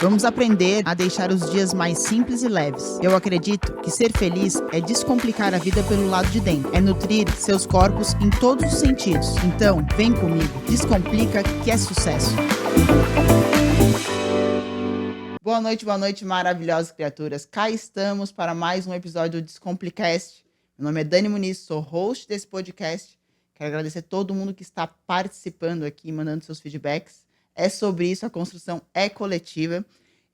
Vamos aprender a deixar os dias mais simples e leves. Eu acredito que ser feliz é descomplicar a vida pelo lado de dentro, é nutrir seus corpos em todos os sentidos. Então, vem comigo, descomplica que é sucesso. Boa noite, maravilhosas criaturas. Cá estamos para mais um episódio do Descomplicast. Meu nome é Dani Muniz, sou host desse podcast. Quero agradecer a todo mundo que está participando aqui, mandando seus feedbacks. É sobre isso, a construção é coletiva.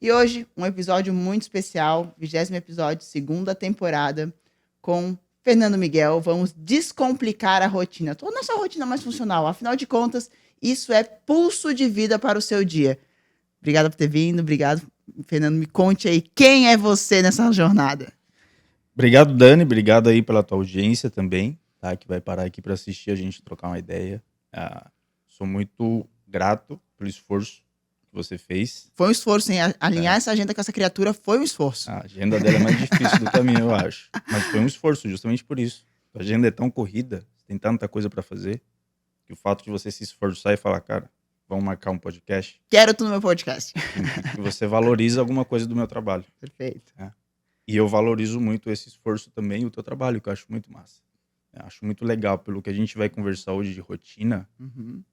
E hoje, um episódio muito especial, 20º episódio, segunda temporada, com Fernando Miguel. Vamos descomplicar a rotina, toda a nossa rotina mais funcional. Afinal de contas, isso é pulso de vida para o seu dia. Obrigada por ter vindo, obrigado. Fernando, me conte aí, quem é você nessa jornada? Obrigado, Dani, obrigado aí pela tua audiência também, tá? Que vai parar aqui para assistir a gente trocar uma ideia. Sou muito grato pelo esforço que você fez. Foi um esforço, hein? Alinhar essa agenda com essa criatura foi um esforço. A agenda dela é mais difícil do que a minha, eu acho. Mas foi um esforço, justamente por isso. A agenda é tão corrida, tem tanta coisa para fazer, que o fato de você se esforçar e falar, cara, vamos marcar um podcast. Quero tu no meu podcast. Que você valoriza alguma coisa do meu trabalho. Perfeito. E eu valorizo muito esse esforço também e o teu trabalho, que eu acho muito massa. Eu acho muito legal, pelo que a gente vai conversar hoje de rotina,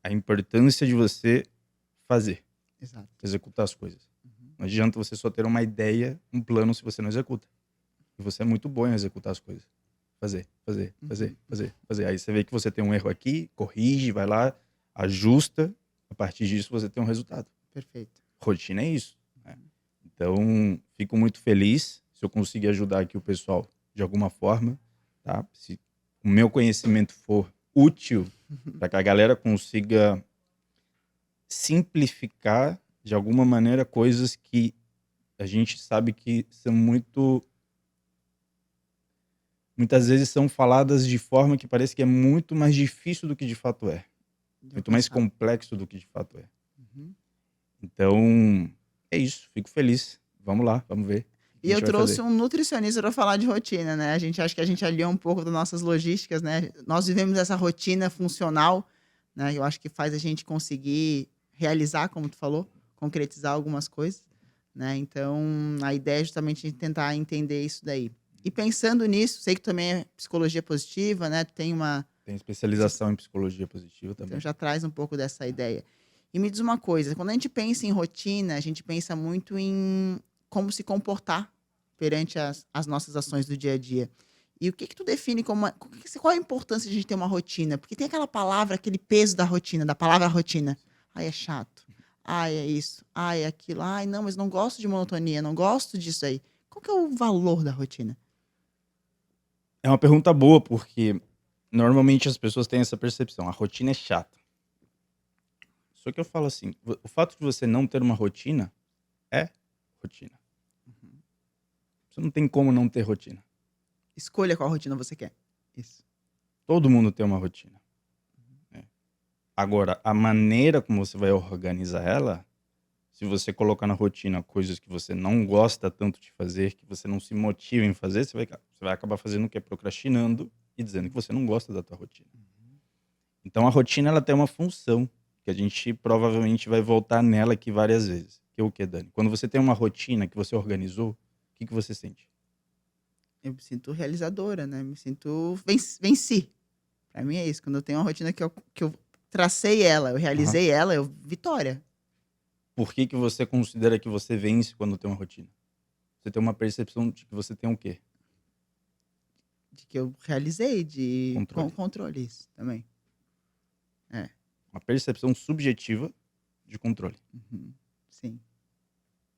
a importância de você fazer. Exato. Executar as coisas. Não adianta você só ter uma ideia, um plano, se você não executa. E você é muito bom em executar as coisas. Fazer. Aí você vê que você tem um erro aqui, corrige, vai lá, ajusta. A partir disso você tem um resultado. Perfeito. Rotina é isso. Né? Então, fico muito feliz se eu conseguir ajudar aqui o pessoal de alguma forma, tá? Se o meu conhecimento for útil para que a galera consiga simplificar de alguma maneira coisas que a gente sabe que são muitas vezes são faladas de forma que parece que é muito mais difícil do que de fato é. Muito mais complexo do que de fato é. Então, é isso. Fico feliz. Vamos lá, vamos ver. E eu trouxe um nutricionista para falar de rotina, né? A gente acha que a gente aliou um pouco das nossas logísticas, né? Nós vivemos essa rotina funcional, né? Eu acho que faz a gente conseguir realizar, como tu falou, concretizar algumas coisas, né? Então, a ideia é justamente a gente tentar entender isso daí. E pensando nisso, sei que também é psicologia positiva, né? Tu tem especialização em psicologia positiva também. Então já traz um pouco dessa ideia. E me diz uma coisa, quando a gente pensa em rotina, a gente pensa muito em como se comportar perante as nossas ações do dia a dia. E o que tu define como... Qual a importância de a gente ter uma rotina? Porque tem aquela palavra, aquele peso da rotina, da palavra rotina. Ai, é chato. Ai, é isso. Ai, é aquilo. Ai, não, mas não gosto de monotonia, não gosto disso aí. Qual que é o valor da rotina? É uma pergunta boa, porque normalmente as pessoas têm essa percepção. A rotina é chata. Só que eu falo assim, o fato de você não ter uma rotina é rotina. Você não tem como não ter rotina. Escolha qual rotina você quer. Isso. Todo mundo tem uma rotina. Agora, a maneira como você vai organizar ela, se você colocar na rotina coisas que você não gosta tanto de fazer, que você não se motiva em fazer, você vai acabar fazendo o quê? Procrastinando e dizendo que você não gosta da tua rotina. Então, a rotina ela tem uma função, que a gente provavelmente vai voltar nela aqui várias vezes. Que é o que, Dani? Quando você tem uma rotina que você organizou, o que você sente? Eu me sinto realizadora, né? Me sinto venci. Pra mim é isso. Quando eu tenho uma rotina que eu tracei ela, eu realizei ela, vitória. Por que você considera que você vence quando tem uma rotina? Você tem uma percepção de que você tem o quê? De que eu realizei, de controle. Isso também. Uma percepção subjetiva de controle. Sim.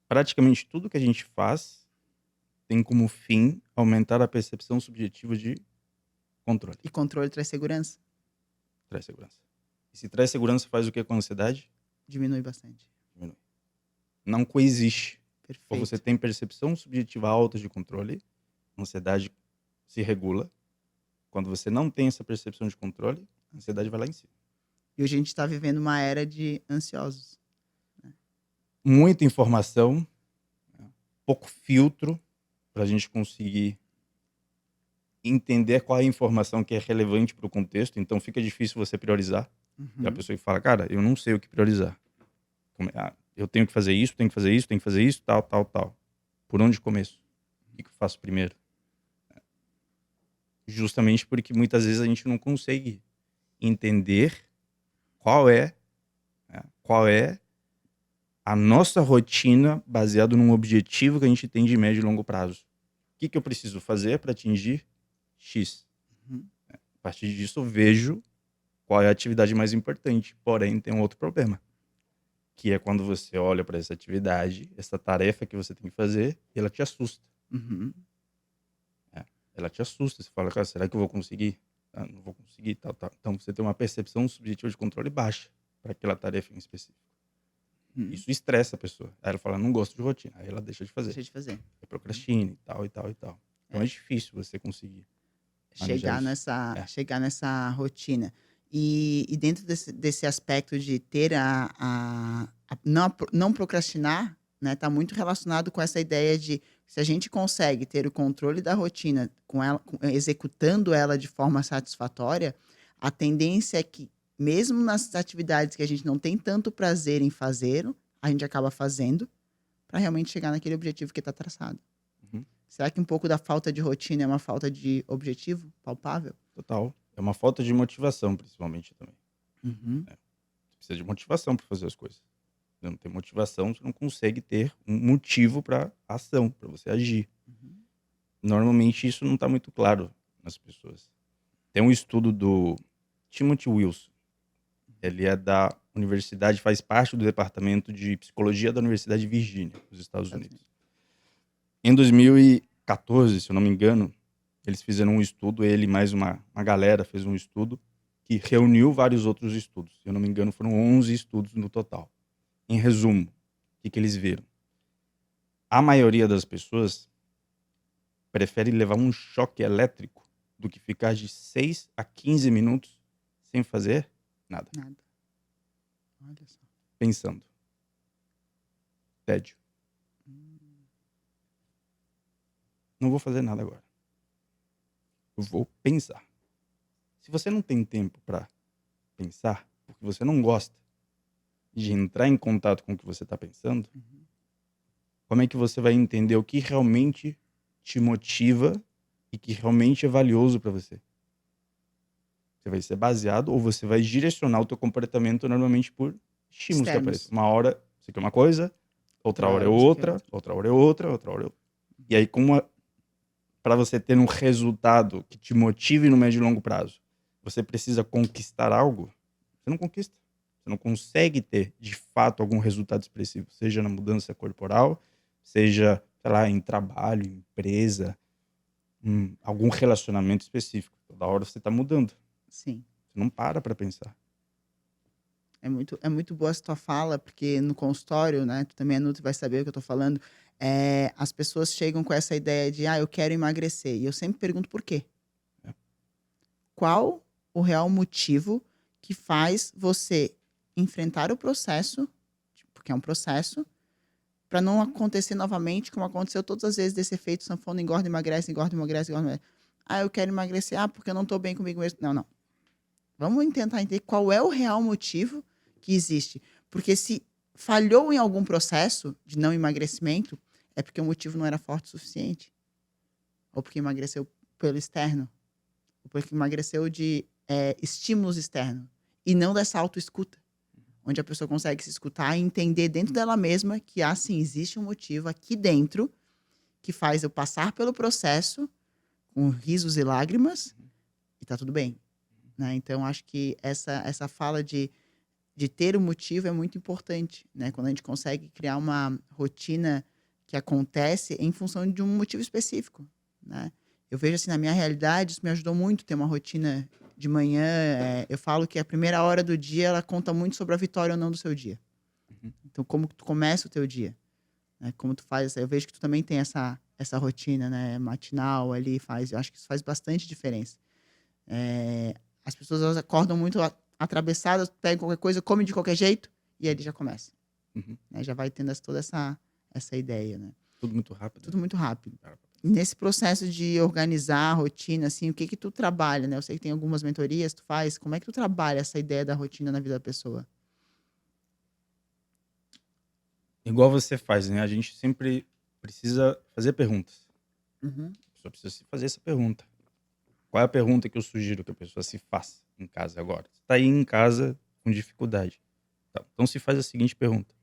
Praticamente tudo que a gente faz tem como fim aumentar a percepção subjetiva de controle. E controle traz segurança? Traz segurança. E se traz segurança, faz o que com a ansiedade? Diminui bastante. Diminui. Não coexiste. Perfeito. Ou você tem percepção subjetiva alta de controle, a ansiedade se regula. Quando você não tem essa percepção de controle, a ansiedade vai lá em cima. E hoje a gente está vivendo uma era de ansiosos. Muita informação, pouco filtro para a gente conseguir entender qual é a informação que é relevante para o contexto. Então fica difícil você priorizar. E a pessoa que fala, cara, eu não sei o que priorizar. Eu tenho que fazer isso, tenho que fazer isso, tenho que fazer isso, tal, tal, tal. Por onde começo? O que eu faço primeiro? Justamente porque muitas vezes a gente não consegue entender qual é, né, qual é a nossa rotina baseado num objetivo que a gente tem de médio e longo prazo. O que eu preciso fazer para atingir X? Uhum. A partir disso eu vejo qual é a atividade mais importante. Porém, tem um outro problema, que é quando você olha para essa atividade, essa tarefa que você tem que fazer, e ela te assusta. Uhum. Ela te assusta. Você fala, cara, será que eu vou conseguir? Ah, não vou conseguir, tal, tal. Então você tem uma percepção subjetiva de controle baixa para aquela tarefa em específico. Uhum. Isso estressa a pessoa. Aí ela fala, não gosto de rotina. Aí ela deixa de fazer. Deixa de fazer. Aí procrastina e tal, e tal, e tal. Então é difícil você conseguir manejar chegar isso. nessa, É, chegar nessa rotina. E dentro desse aspecto de ter não procrastinar, né, tá muito relacionado com essa ideia de se a gente consegue ter o controle da rotina com ela, executando ela de forma satisfatória, a tendência é que, mesmo nas atividades que a gente não tem tanto prazer em fazer, a gente acaba fazendo para realmente chegar naquele objetivo que está traçado. uhum, Será que um pouco da falta de rotina é uma falta de objetivo palpável? total. É uma falta de motivação, principalmente, também. Uhum. Você precisa de motivação para fazer as coisas. Se não tem motivação, você não consegue ter um motivo para ação, para você agir. Uhum. Normalmente isso não está muito claro nas pessoas. Tem um estudo do Timothy Wilson. Ele é da universidade, faz parte do departamento de psicologia da Universidade de Virgínia, nos Estados Estados Unidos. Unidos. Em 2014, se eu não me engano, eles fizeram um estudo, ele e mais uma galera fez um estudo que reuniu vários outros estudos. Se eu não me engano, foram 11 estudos no total. Em resumo, o que eles viram? A maioria das pessoas prefere levar um choque elétrico do que ficar de 6 a 15 minutos sem fazer nada, Nada. Olha só. pensando. Tédio. Hum. Não vou fazer nada agora. Eu vou pensar. Se você não tem tempo para pensar, porque você não gosta de entrar em contato com o que você está pensando, Uhum. como é que você vai entender o que realmente te motiva e que realmente é valioso para você? Você vai ser baseado ou você vai direcionar o teu comportamento normalmente por estímulos que aparecem. Externos. Uma hora você quer uma coisa, outra Outra hora é hora você quer outra, outra. outra hora é outra, outra hora é outra. E aí, para você ter um resultado que te motive no médio e longo prazo, você precisa conquistar algo, você não conquista. Você não consegue ter, de fato, algum resultado expressivo, seja na mudança corporal, seja, sei lá, em trabalho, em empresa, algum relacionamento específico. Toda hora você está mudando. Sim. Você não para pensar. É muito boa essa tua fala, porque no consultório, né, tu também é nutri, vai saber o que eu tô falando, as pessoas chegam com essa ideia de, eu quero emagrecer. E eu sempre pergunto por quê? É. Qual o real motivo que faz você enfrentar o processo, porque é um processo, para não acontecer novamente como aconteceu todas as vezes desse efeito sanfona, engorda, emagrece, engorda, emagrece, engorda, emagrece. Eu quero emagrecer, porque eu não tô bem comigo mesmo. Não, não. Vamos tentar entender qual é o real motivo que existe. Porque se falhou em algum processo de não emagrecimento, é porque o motivo não era forte o suficiente. Ou porque emagreceu pelo externo. Ou porque emagreceu de estímulos externos. E não dessa autoescuta. Onde a pessoa consegue se escutar e entender dentro dela mesma que, sim, existe um motivo aqui dentro que faz eu passar pelo processo com risos e lágrimas e tá tudo bem. Né? Então, acho que essa fala de ter um motivo é muito importante, né? Quando a gente consegue criar uma rotina que acontece em função de um motivo específico, né? Eu vejo assim, na minha realidade, isso me ajudou muito ter uma rotina de manhã. Eu falo que a primeira hora do dia, ela conta muito sobre a vitória ou não do seu dia. Uhum. Então, como tu começa o teu dia, né? Como tu faz, eu vejo que tu também tem essa rotina, né? Matinal ali, eu acho que isso faz bastante diferença. As pessoas elas acordam muito atravessadas, pegam qualquer coisa, comem de qualquer jeito, e aí ele já começa. Uhum. Né? Já vai tendo toda essa ideia, né? Tudo muito rápido. Tudo muito rápido. Cara, E nesse processo de organizar a rotina, assim, o que que tu trabalha, né? Eu sei que tem algumas mentorias, tu faz. Como é que tu trabalha essa ideia da rotina na vida da pessoa? igual você faz, né? A gente sempre precisa fazer perguntas. Uhum. A pessoa precisa se fazer essa pergunta. Qual é a pergunta que eu sugiro que a pessoa se faça em casa agora? Você está aí em casa com dificuldade. Tá, então se faz a seguinte pergunta: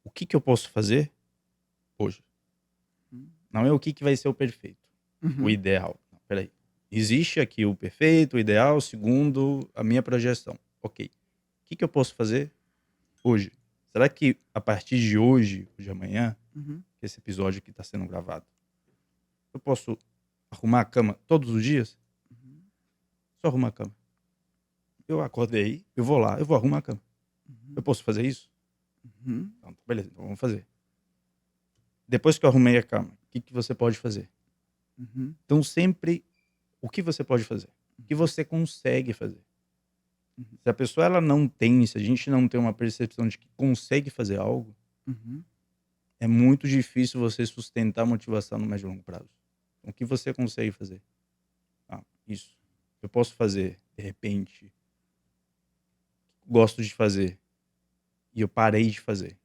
o que que eu posso fazer hoje? Não é o que que vai ser o perfeito, o Uhum. ideal. Não, peraí. Existe aqui o perfeito, o ideal, segundo a minha projeção. Ok. O que que eu posso fazer hoje? Será que a partir de hoje, ou de amanhã, Uhum. que esse episódio aqui está sendo gravado, eu posso arrumar a cama todos os dias? Uhum. Só arrumar a cama. Eu acordei, eu vou lá, eu vou arrumar a cama. Eu Uhum. posso fazer isso? Uhum. Então, beleza, então vamos fazer. Depois que eu arrumei a cama, o que que você pode fazer? Uhum. Então, sempre, o que você pode fazer? O que você consegue fazer? Uhum. Se a pessoa ela não tem, se a gente não tem uma percepção de que consegue fazer algo, Uhum. é muito difícil você sustentar a motivação no médio e longo prazo. Então, o que você consegue fazer? Ah, isso. Eu posso fazer, de repente, gosto de fazer, e eu parei de fazer,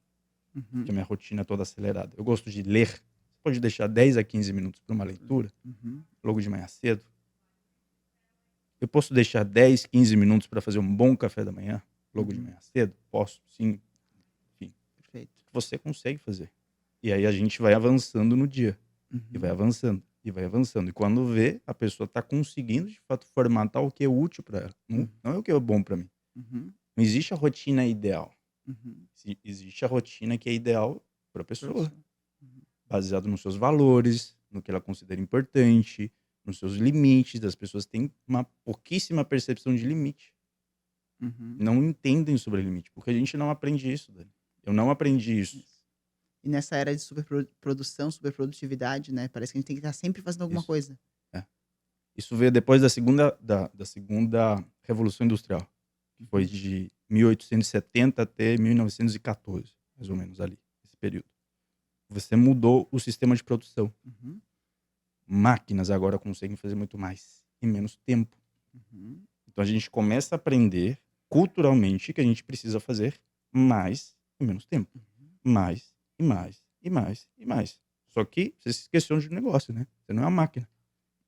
porque Uhum. a minha rotina é toda acelerada. Eu gosto de ler. Você pode deixar 10 a 15 minutos para uma leitura, Uhum. logo de manhã cedo. Eu posso deixar 10, 15 minutos para fazer um bom café da manhã, logo de Uhum. manhã cedo? Posso, sim. Enfim, Perfeito. você consegue fazer. E aí a gente vai avançando no dia. E vai Uhum. avançando. E vai avançando. E quando vê, a pessoa está conseguindo, de fato, formatar o que é útil para ela. Não, Uhum. não é o que é bom para mim. Uhum. Não existe a rotina ideal. Uhum. Existe a rotina que é ideal para a pessoa. Professor. Uhum. Baseado nos seus valores, no que ela considera importante, nos seus limites. As pessoas têm uma pouquíssima percepção de limite. Uhum. Não entendem sobre limite, porque a gente não aprende isso, Dani. Eu não aprendi isso. Isso. E nessa era de superprodução, superprodutividade, né, parece que a gente tem que estar sempre fazendo alguma Isso. coisa. É. Isso veio depois da segunda Revolução Industrial, que foi Uhum. de 1870 até 1914, mais ou menos ali, esse período. Você mudou o sistema de produção. Uhum. Máquinas agora conseguem fazer muito mais em menos tempo. Uhum. Então a gente começa a aprender culturalmente que a gente precisa fazer mais em menos tempo. Uhum. Mais, e mais, e mais, e mais. Só que você se esqueceu de um negócio, né? Você não é uma máquina.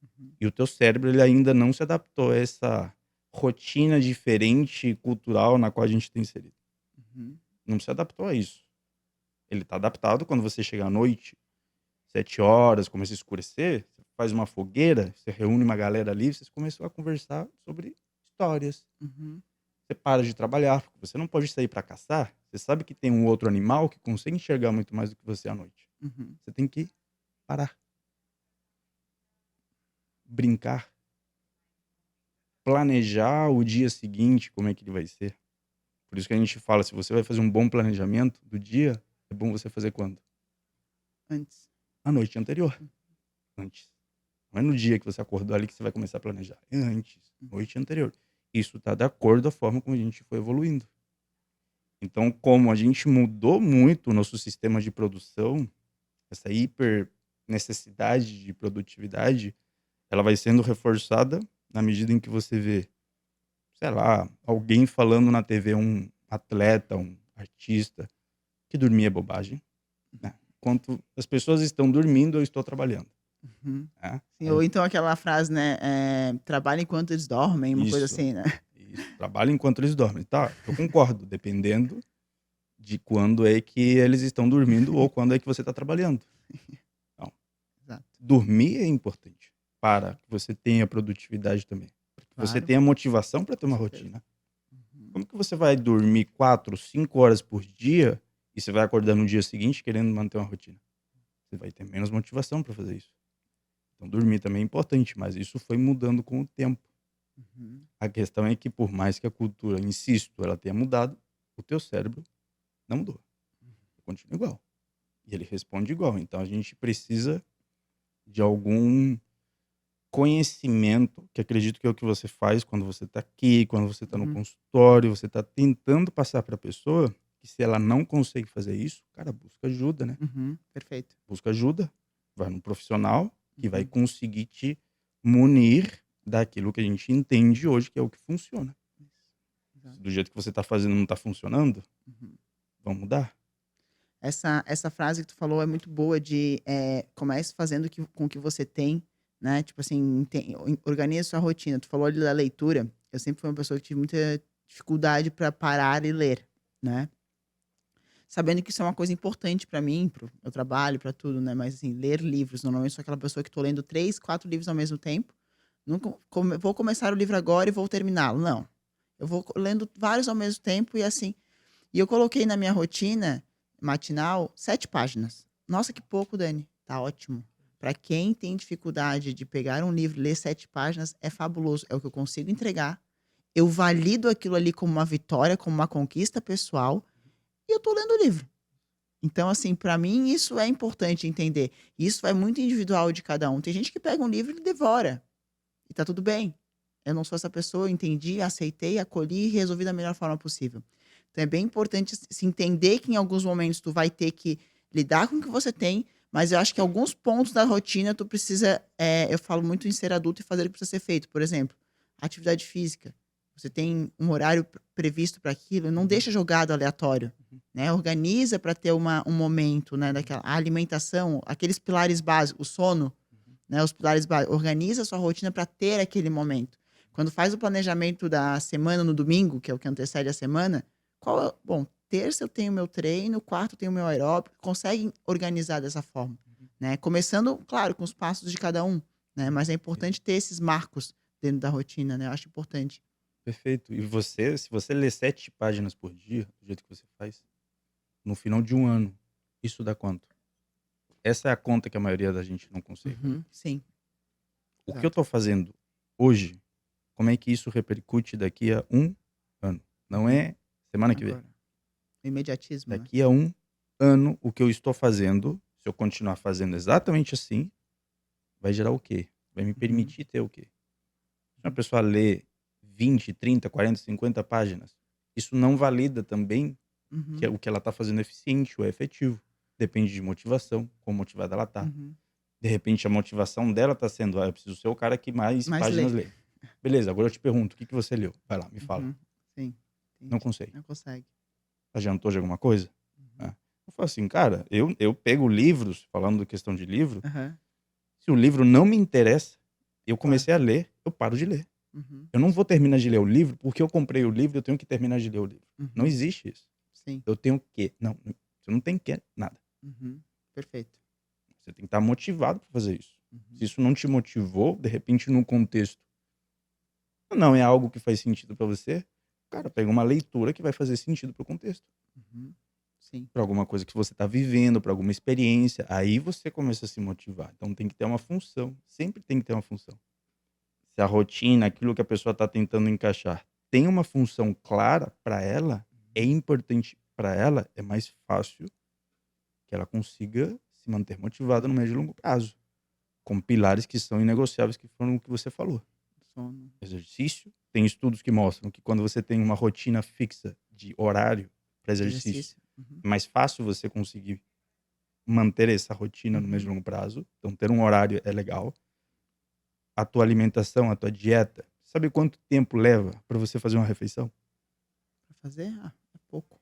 Uhum. E o teu cérebro ele ainda não se adaptou a essa rotina diferente cultural na qual a gente tem inserido. Uhum. Não se adaptou a isso. Ele está adaptado quando você chega à noite, 7 horas, começa a escurecer, você faz uma fogueira, você reúne uma galera ali, vocês começam a conversar sobre histórias. Uhum. Você para de trabalhar, porque você não pode sair para caçar. Você sabe que tem um outro animal que consegue enxergar muito mais do que você à noite. Uhum. Você tem que parar, brincar, planejar o dia seguinte, como é que ele vai ser. Por isso que a gente fala, se você vai fazer um bom planejamento do dia, é bom você fazer quando? Antes. Na noite anterior, antes. Não é no dia que você acordou ali que você vai começar a planejar. É antes, Uhum. noite anterior. Isso está de acordo com a forma como a gente foi evoluindo. Então, como a gente mudou muito o nosso sistema de produção, essa hiper necessidade de produtividade, ela vai sendo reforçada na medida em que você vê, sei lá, alguém falando na TV, um atleta, um artista, que dormir é bobagem, né? Enquanto as pessoas estão dormindo, eu estou trabalhando, Uhum. né? Sim, ou então aquela frase, né, trabalha enquanto eles dormem, uma coisa Isso, assim, né. isso. Trabalho enquanto eles dormem. Tá, eu concordo, dependendo de quando é que eles estão dormindo ou quando é que você está trabalhando. Então, Exato. dormir é importante para que você tenha produtividade também, para que você Claro, tenha motivação para ter com uma certeza. rotina. Uhum. Como que você vai dormir 4, 5 horas por dia e você vai acordar no dia seguinte querendo manter uma rotina? Você vai ter menos motivação para fazer isso. Então, dormir também é importante, mas isso foi mudando com o tempo. Uhum. A questão é que, por mais que a cultura, insisto, ela tenha mudado, o teu cérebro não mudou. Continua igual. E ele responde igual. Então, a gente precisa de algum conhecimento, que acredito que é o que você faz quando você está aqui, quando você está no Uhum. consultório, você está tentando passar para a pessoa que se ela não consegue fazer isso, cara, busca ajuda, né? Uhum. Perfeito. Busca ajuda, vai num profissional que vai Uhum. conseguir te munir daquilo que a gente entende hoje que é o que funciona. Isso. Exato. Se do jeito que você está fazendo não está funcionando, Uhum. vamos mudar. Essa frase que tu falou é muito boa de comece fazendo com o que você tem, né? Tipo assim, organize sua rotina. Tu falou ali da leitura. Eu sempre fui uma pessoa que tive muita dificuldade para parar e ler, né? Sabendo que isso é uma coisa importante para mim, pro meu trabalho, para tudo, né? Mas assim, ler livros. Normalmente sou aquela pessoa que tô lendo 3, 4 livros ao mesmo tempo. Nunca vou começar o livro agora e vou terminá-lo. Não. Eu vou lendo vários ao mesmo tempo e assim. E eu coloquei na minha rotina matinal 7 páginas. Nossa, que pouco, Dani. Tá ótimo. Para quem tem dificuldade de pegar um livro e ler 7 páginas, é fabuloso. É o que eu consigo entregar. Eu valido aquilo ali como uma vitória, como uma conquista pessoal. E eu tô lendo o livro. Então, assim, para mim, isso é importante entender. Isso é muito individual de cada um. Tem gente que pega um livro e devora. E tá tudo bem. Eu não sou essa pessoa, eu entendi, aceitei, acolhi e resolvi da melhor forma possível. Então é bem importante se entender que em alguns momentos tu vai ter que lidar com o que você tem, mas eu acho que alguns pontos da rotina tu precisa, eu falo muito em ser adulto e fazer o que precisa ser feito. Por exemplo, atividade física. Você tem um horário previsto para aquilo, não deixa jogado aleatório, né? Organiza para ter um momento, né, daquela a alimentação, aqueles pilares básicos, o sono, né, os pilares básicos. Organiza a sua rotina para ter aquele momento. Quando faz o planejamento da semana no domingo, que é o que antecede a semana, bom, terça eu tenho meu treino, quarta eu tenho meu aeróbico, consegue organizar dessa forma, né? Começando, claro, com os passos de cada um, né? Mas é importante ter esses marcos dentro da rotina, né? Eu acho importante. Perfeito. E você, se você ler 7 páginas por dia, do jeito que você faz, no final de um ano, isso dá quanto? Essa é a conta que a maioria da gente não consegue fazer. Uhum, sim, O que eu exato. tô fazendo hoje, como é que isso repercute daqui a um ano? Não Uhum. é semana que vem. Agora, o imediatismo, né? Daqui a um ano, o que eu estou fazendo, se eu continuar fazendo exatamente assim, vai gerar o quê? Vai me Uhum, permitir ter o quê? Se uma uhum, pessoa lê 20, 30, 40, 50 páginas, isso não valida também que uhum, o que ela está fazendo é eficiente ou é efetivo. Depende de motivação, quão motivada ela tá. uhum. De repente, a motivação dela tá sendo: eu preciso ser o cara que mais Mas páginas lê. lê. Beleza, agora eu te pergunto, o que que você leu? Vai lá, me fala. Uhum, sim, Não entendi. consegue. Não consegue. Adiantou de alguma coisa? É. Uhum. Eu falo assim, cara, eu pego livros, falando da questão de livro, Aham, se o livro não me interessa, eu claro. comecei a ler, eu paro de ler. Uhum, Eu não vou terminar de ler o livro, porque eu comprei o livro, eu tenho que terminar de ler o livro. Não uhum, existe isso. sim. Eu tenho que. Não, você não tem que nada. Uhum, perfeito. Você tem que estar motivado para fazer isso. Se Uhum, isso não te motivou, de repente, no contexto, não é algo que faz sentido para você, cara, pega uma leitura que vai fazer sentido para o contexto. uhum, sim. Para alguma coisa que você está vivendo, para alguma experiência. Aí você começa a se motivar. Então tem que ter uma função. Sempre tem que ter uma função. Se a rotina, aquilo que a pessoa está tentando encaixar, tem uma função clara para ela, é importante para ela, é mais fácil que ela consiga se manter motivada no médio e longo prazo. Com pilares que são inegociáveis, que foram o que você falou. Sono, Exercício, tem estudos que mostram que quando você tem uma rotina fixa de horário para exercício, exercício. Uhum, é mais fácil você conseguir manter essa rotina no médio e uhum. longo prazo. Então, ter um horário é legal. A tua alimentação, a tua dieta. Sabe quanto tempo leva para você fazer uma refeição? Pra fazer? Ah, é pouco.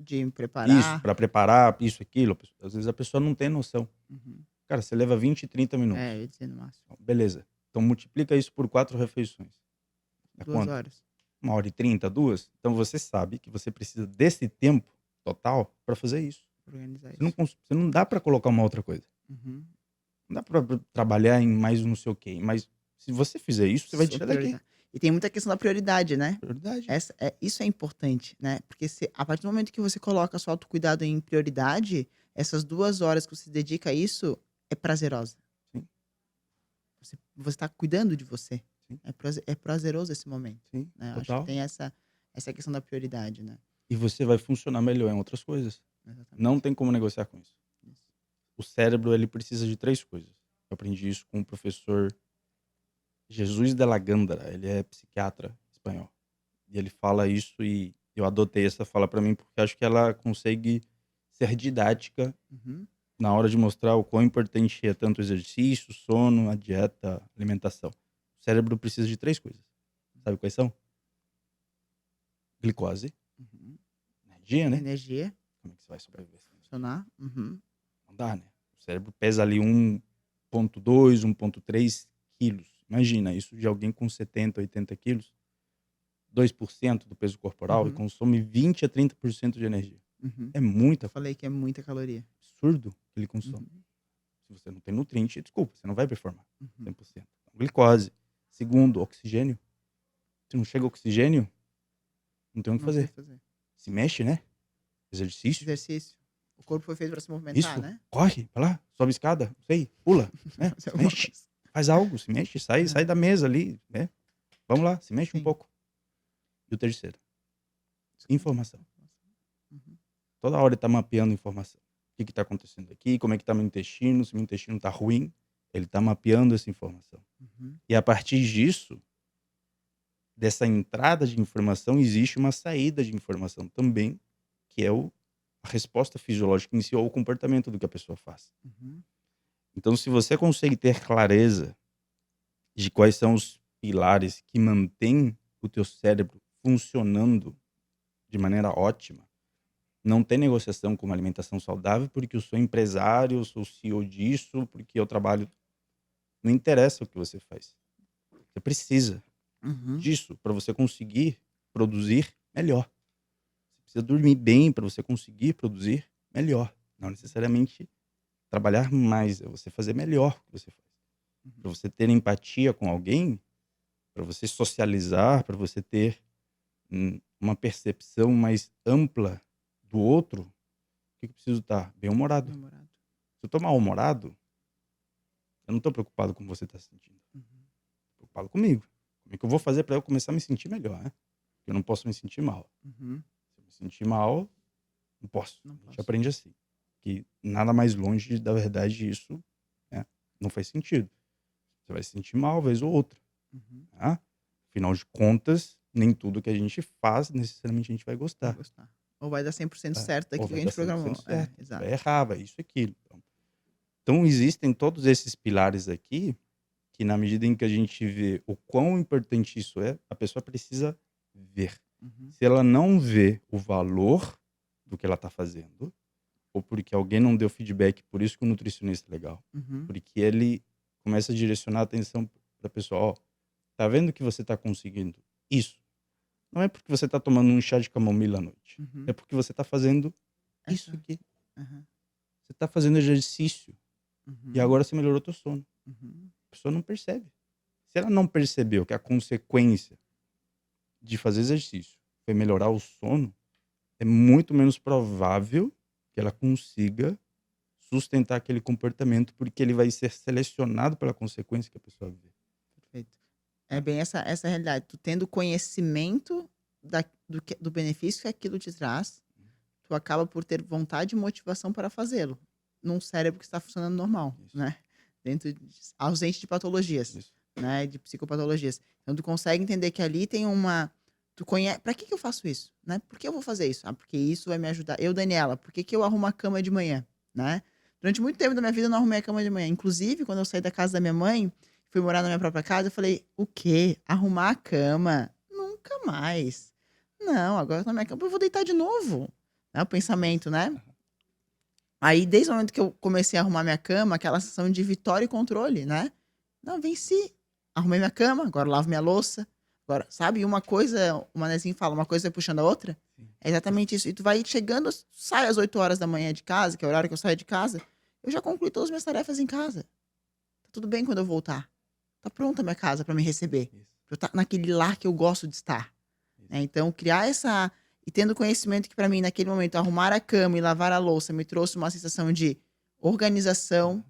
De me Isso, preparar. para preparar, isso, aquilo. Às vezes a pessoa não tem noção. Uhum. Cara, você leva 20, 30 É, minutos. eu ia dizer no máximo. Então, beleza. Então, multiplica isso por 4 refeições. É Duas quanto? horas. 1h30, 2? Então, você sabe que você precisa desse tempo total para fazer isso. Pra organizar Você não, isso. você não dá para colocar uma outra coisa. Uhum. Não dá pra trabalhar em mais não sei o quê, mas se você fizer isso, você vai Sua tirar daqui. prioridade. E tem muita questão da prioridade, né? Prioridade. Isso é importante, né? Porque a partir do momento que você coloca seu autocuidado em prioridade, essas 2 horas que você se dedica a isso é prazerosa. Sim, Você está cuidando de você. sim, É prazeroso esse momento, sim, né? Eu acho que total. tem essa questão da prioridade, né? E você vai funcionar melhor em outras coisas. Não Exatamente. tem como negociar com isso. Isso. O cérebro, ele precisa de 3 coisas. Eu aprendi isso com o professor Jesus de la Gándara, ele é psiquiatra espanhol. E ele fala isso e eu adotei essa fala pra mim, porque acho que ela consegue ser didática Uhum. na hora de mostrar o quão importante é tanto o exercício, o sono, a dieta, a alimentação. O cérebro precisa de 3 coisas. Sabe quais são? Glicose, Uhum. energia, né? Energia. como é que você vai sobreviver sem isso? Funcionar. Uhum. Não dá, né? O cérebro pesa ali 1,2, 1,3 quilos. Imagina, isso de alguém com 70, 80 quilos, 2% do peso corporal e Uhum. consome 20 a 30% de energia. Uhum. É muita Eu falei que é muita caloria. absurdo que ele consome. Uhum. Se você não tem nutriente, desculpa, você não vai performar Uhum. 100%. Glicose. Segundo, oxigênio. Se não chega oxigênio, não tem o que Não tem o fazer. que fazer. Se mexe, né? Exercício. Exercício. O corpo foi feito para se movimentar, Isso. né? Corre, vai lá, sobe escada, não sei, pula, né? Fazer Se alguma mexe. coisa. Faz algo, se mexe, sai da mesa ali, né? Vamos lá, se mexe um Sim. pouco. E o terceiro, informação. Uhum. Toda hora ele tá mapeando informação. O que tá acontecendo aqui, como é que tá meu intestino, se meu intestino tá ruim, ele tá mapeando essa informação. Uhum. E a partir disso, dessa entrada de informação, existe uma saída de informação também, que é a resposta fisiológica em si ou o comportamento do que a pessoa faz. Uhum. Então, se você consegue ter clareza de quais são os pilares que mantêm o teu cérebro funcionando de maneira ótima, não tem negociação com uma alimentação saudável porque eu sou empresário, eu sou CEO disso, porque eu trabalho. Não interessa o que você faz. Você precisa Uhum. disso para você conseguir produzir melhor. Você precisa dormir bem para você conseguir produzir melhor. Não necessariamente trabalhar mais, é você fazer melhor o que você faz. Para você ter empatia com alguém, para você socializar, para você ter uma percepção mais ampla do outro, o que eu preciso estar? Bem-humorado. Namorado. Se eu tô mal-humorado, eu não tô preocupado com o que você tá sentindo. Uhum. Tô preocupado comigo. Como é que eu vou fazer para eu começar a me sentir melhor, né? Porque eu não posso me sentir mal. Uhum. Se eu me sentir mal, não posso. Não A gente posso. aprende assim. Que nada mais longe da verdade isso, né? Não faz sentido. Você vai se sentir mal, vez ou outra. Uhum. Tá? Afinal de contas, nem tudo que a gente faz necessariamente a gente vai Vai gostar. gostar. Ou vai dar 100% Tá? certo Ou daquilo que vai a dar gente 100% programou. certo. Exato. Vai errar, vai isso e aquilo. Então existem todos esses pilares aqui que na medida em que a gente vê o quão importante isso é, a pessoa precisa ver. Uhum. Se ela não vê o valor do que ela está fazendo, ou porque alguém não deu feedback, por isso que o nutricionista é legal. Uhum. Porque ele começa a direcionar a atenção para a pessoa. Ó, tá vendo que você está conseguindo isso? Não é porque você está tomando um chá de camomila à noite. Uhum. É porque você está fazendo isso Exato. aqui. Uhum. Você está fazendo exercício. Uhum. E agora você melhorou teu sono. Uhum. A pessoa não percebe. Se ela não percebeu que a consequência de fazer exercício foi melhorar o sono, é muito menos provável que ela consiga sustentar aquele comportamento, porque ele vai ser selecionado pela consequência que a pessoa vê. Perfeito. É bem essa realidade. Tu tendo conhecimento do benefício que aquilo te traz, tu acaba por ter vontade e motivação para fazê-lo. Num cérebro que está funcionando normal, Isso. né? Ausente de patologias, Isso. né? De psicopatologias. Então tu consegue entender que ali tem uma. Tu conhece. Pra que eu faço isso? Né? Por que eu vou fazer isso? Ah, porque isso vai me ajudar. Eu, Daniela, por que eu arrumo a cama de manhã? Né? Durante muito tempo da minha vida eu não arrumei a cama de manhã. Inclusive, quando eu saí da casa da minha mãe, fui morar na minha própria casa, eu falei, o quê? Arrumar a cama? Nunca mais. Não, agora eu tô na minha cama, eu vou deitar de novo. Né? O pensamento, né? Aí, desde o momento que eu comecei a arrumar minha cama, aquela sensação de vitória e controle, né? Não, venci. Arrumei minha cama, agora lavo minha louça. Agora, sabe, uma coisa, o Manezinho fala, uma coisa vai puxando a outra. Sim. É exatamente isso. E tu vai chegando, sai às 8 horas da manhã de casa, que é o horário que eu saio de casa, eu já concluí todas as minhas tarefas em casa. Tá tudo bem quando eu voltar. Tá pronta a minha casa para me receber. Isso. Pra eu estar naquele lar que eu gosto de estar. Isso. Né? Então, criar essa. E tendo conhecimento que, para mim, naquele momento, arrumar a cama e lavar a louça me trouxe uma sensação de organização.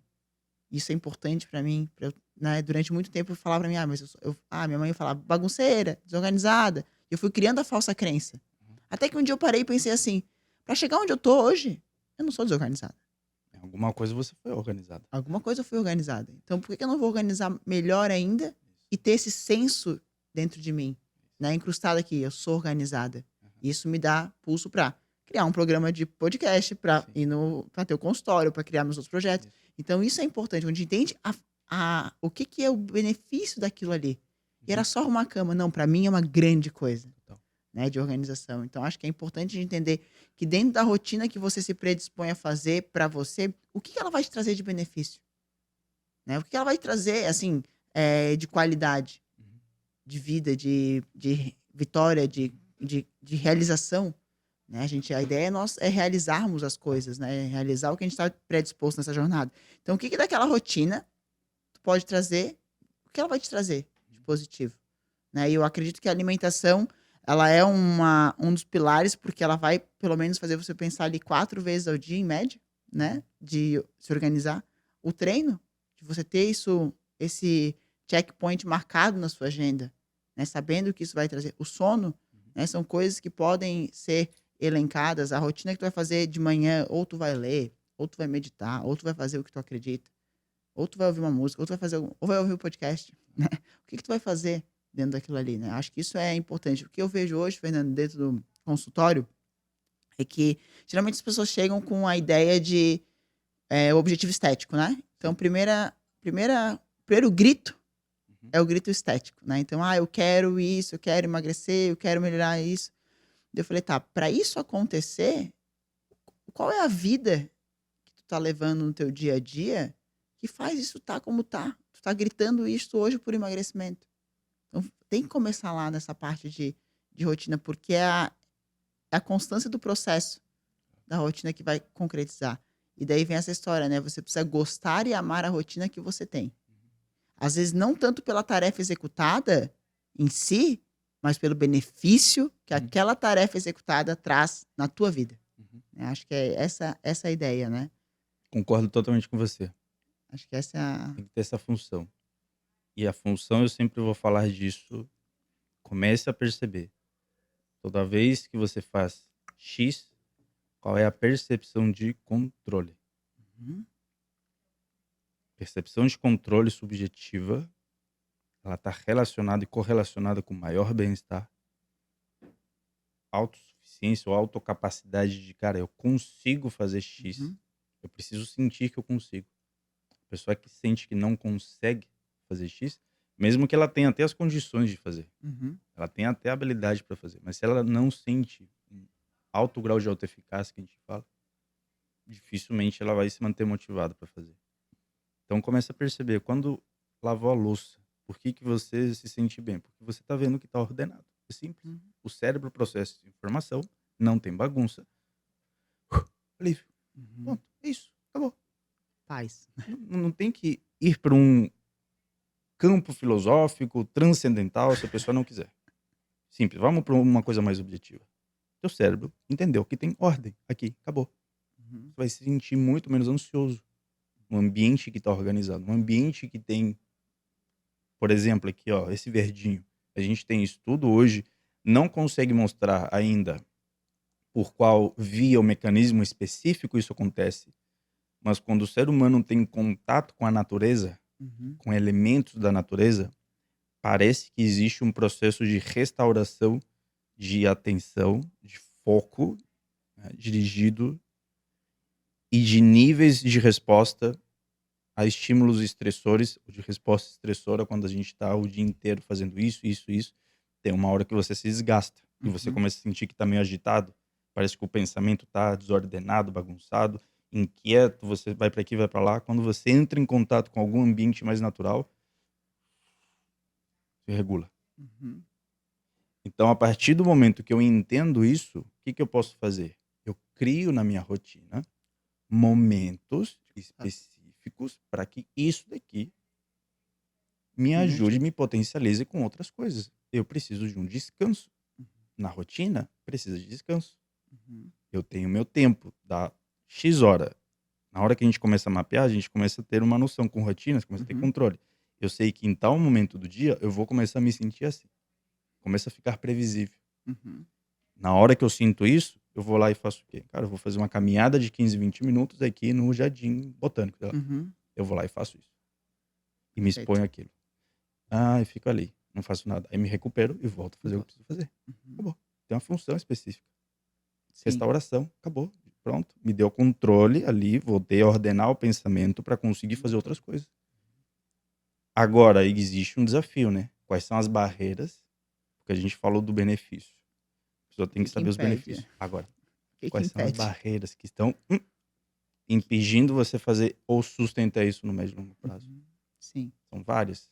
Isso é importante para mim. Né? Durante muito tempo, eu falava para mim, minha mãe falava bagunceira, desorganizada. E eu fui criando a falsa crença. Até que um dia eu parei e pensei assim: para chegar onde eu tô hoje, eu não sou desorganizada. Alguma coisa você foi organizada. Alguma coisa foi organizada. Então, por que eu não vou organizar melhor ainda e ter esse senso dentro de mim, né? Incrustado aqui, eu sou organizada. Isso me dá pulso para criar um programa de podcast, para ir para ter o consultório, para criar meus outros projetos. Então, isso é importante. Onde entende o que é o benefício daquilo ali. E era só arrumar a cama. Não, para mim é uma grande coisa. né, de organização. Então, acho que é importante de entender que dentro da rotina que você se predispõe a fazer para você, o que que ela vai te trazer de benefício, né? O que que ela vai trazer, assim, de qualidade, Uhum. de vida, de vitória, de realização, né? A ideia nossa é realizarmos as coisas, né? Realizar o que a gente está predisposto nessa jornada. Então, o que que daquela rotina tu pode trazer, o que ela vai te trazer de positivo, né? E eu acredito que a alimentação, ela é um dos pilares, porque ela vai, pelo menos, fazer você pensar ali 4 vezes ao dia, em média, né? De se organizar. O treino, de você ter isso, esse checkpoint marcado na sua agenda, né? Sabendo o que isso vai trazer. O sono, né? São coisas que podem ser elencadas. A rotina que tu vai fazer de manhã, ou tu vai ler, ou tu vai meditar, ou tu vai fazer o que tu acredita, ou tu vai ouvir uma música, ou tu vai fazer, ou vai ouvir um podcast, né? O que que tu vai fazer dentro daquilo ali, né? Acho que isso é importante. O que eu vejo hoje, Fernando, dentro do consultório, é que geralmente as pessoas chegam com a ideia de objetivo estético, né? Então, Sim. primeiro grito Uhum. é o grito estético, né? Então, eu quero isso, eu quero emagrecer, eu quero melhorar isso. Eu falei, tá, para isso acontecer, qual é a vida que tu tá levando no teu dia a dia que faz isso tá como tá? Tu tá gritando isso hoje por emagrecimento. Então, tem que começar lá nessa parte de rotina, porque é a constância do processo da rotina que vai concretizar. E daí vem essa história, né? Você precisa gostar e amar a rotina que você tem. Às vezes, não tanto pela tarefa executada em si, mas pelo benefício que Uhum. aquela tarefa executada traz na tua vida. Uhum. Acho que é essa a ideia, né? Concordo totalmente com você. Acho que essa é a. Tem que ter essa função. E a função, eu sempre vou falar disso. Comece a perceber. Toda vez que você faz X, qual é a percepção de controle? Uhum, Percepção de controle subjetiva, ela está relacionada e correlacionada com maior bem-estar, autossuficiência ou autocapacidade de, cara, eu consigo fazer X. uhum, Eu preciso sentir que eu consigo. A pessoa que sente que não consegue fazer X, mesmo que ela tenha até as condições de fazer, uhum, ela tem até a habilidade para fazer, mas se ela não sente um alto grau de autoeficácia que a gente fala, dificilmente ela vai se manter motivada para fazer. Então começa a perceber, quando lavou a louça, por que que você se sente bem? Porque você está vendo que está ordenado. É simples. uhum, O cérebro processa informação, não tem bagunça. Alívio. uhum. Pronto. É isso. Acabou. Paz. Não tem que ir para um campo filosófico, transcendental, se a pessoa não quiser. Simples. Vamos para uma coisa mais objetiva. Seu cérebro entendeu que tem ordem aqui. Acabou. Uhum, Você vai se sentir muito menos ansioso. Um ambiente que está organizado. Um ambiente que tem, por exemplo, aqui, ó, esse verdinho. A gente tem estudo hoje, não consegue mostrar ainda por qual via ou mecanismo específico isso acontece, mas quando o ser humano tem contato com a natureza, uhum, com elementos da natureza, parece que existe um processo de restauração de atenção, de foco, né, dirigido e de níveis de resposta a estímulos estressores, ou de resposta estressora, quando a gente está o dia inteiro fazendo isso, isso, isso. Tem uma hora que você se desgasta e você uhum, começa a sentir que está meio agitado. Parece que o pensamento está desordenado, bagunçado, inquieto. Você vai para aqui, vai para lá. Quando você entra em contato com algum ambiente mais natural, se regula. uhum, Então, a partir do momento que eu entendo isso, o que, que eu posso fazer? Eu crio na minha rotina momentos ah, específicos para que isso daqui me realmente. ajude e me potencialize com outras coisas. Eu preciso de um descanso. Na rotina, precisa de descanso. Uhum, Eu tenho meu tempo, da X hora. Na hora que a gente começa a mapear, a gente começa a ter uma noção com rotinas, começa a ter uhum, controle. Eu sei que em tal momento do dia, eu vou começar a me sentir assim. Começa a ficar previsível. uhum, Na hora que eu sinto isso, eu vou lá e faço o quê? Cara, eu vou fazer uma caminhada de 15, 20 minutos aqui no Jardim Botânico. Sei lá. uhum. Eu vou lá e faço isso. E me Perfeito. exponho àquilo. Ah, e fico ali. Não faço nada. Aí me recupero e volto a E fazer o que volta. preciso fazer. Uhum. Acabou. Tem uma função específica. Sim. Restauração, acabou. Pronto. Me deu controle ali, voltei a ordenar o pensamento para conseguir fazer outras coisas. Agora, existe um desafio, né? Quais são as barreiras? Porque a gente falou do benefício. pessoa tem que que saber os impede? benefícios. Agora, O que quais são as impede? barreiras que estão impedindo você fazer ou sustentar isso no médio e longo prazo? Uhum. Sim. São várias,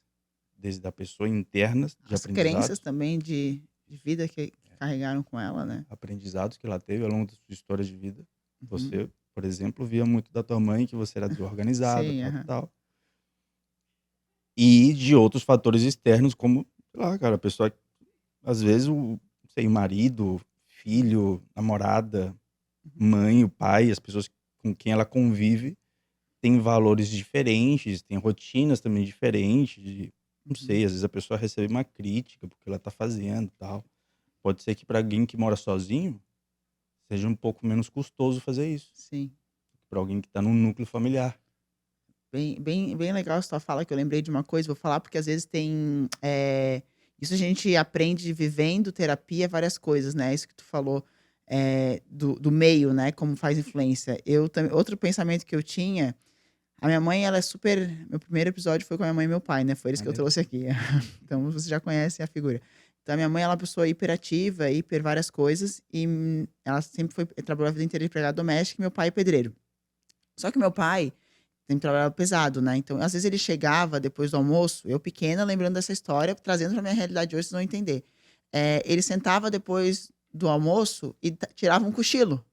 desde a pessoa internas de As crenças aprendizados, também de vida que carregaram com ela, né? aprendizados que ela teve ao longo da sua história de vida. Uhum. Você, por exemplo, via muito da tua mãe que você era desorganizada, Sim, tal, aham. tal. E de outros fatores externos, como, sei lá, cara, a pessoa, às vezes, o marido, filho, namorada, Uhum. mãe, o pai, as pessoas com quem ela convive, têm valores diferentes, têm rotinas também diferentes. Não Uhum. sei, às vezes a pessoa recebe uma crítica porque ela tá fazendo e tal. Pode ser que para alguém que mora sozinho, seja um pouco menos custoso fazer isso. Sim. Para alguém que tá num núcleo familiar. Bem legal essa tua fala, que eu lembrei de uma coisa, vou falar porque às vezes tem, isso a gente aprende vivendo terapia várias coisas, né, isso que tu falou, do meio, né, como faz influência. Eu também outro pensamento que eu tinha, a minha mãe ela é super meu primeiro episódio foi com a minha mãe e meu pai, né, foi eles que eu Maneiro. trouxe aqui. Então você já conhece a figura. Então a minha mãe ela é uma pessoa hiperativa, hiper várias coisas, e, ela sempre trabalhou a vida inteira de empregada doméstica e meu pai é pedreiro. Só que meu pai sempre trabalhava pesado, né, então às vezes ele chegava depois do almoço, eu pequena lembrando dessa história, trazendo pra minha realidade hoje, vocês vão entender. Ele sentava depois do almoço e tirava um cochilo,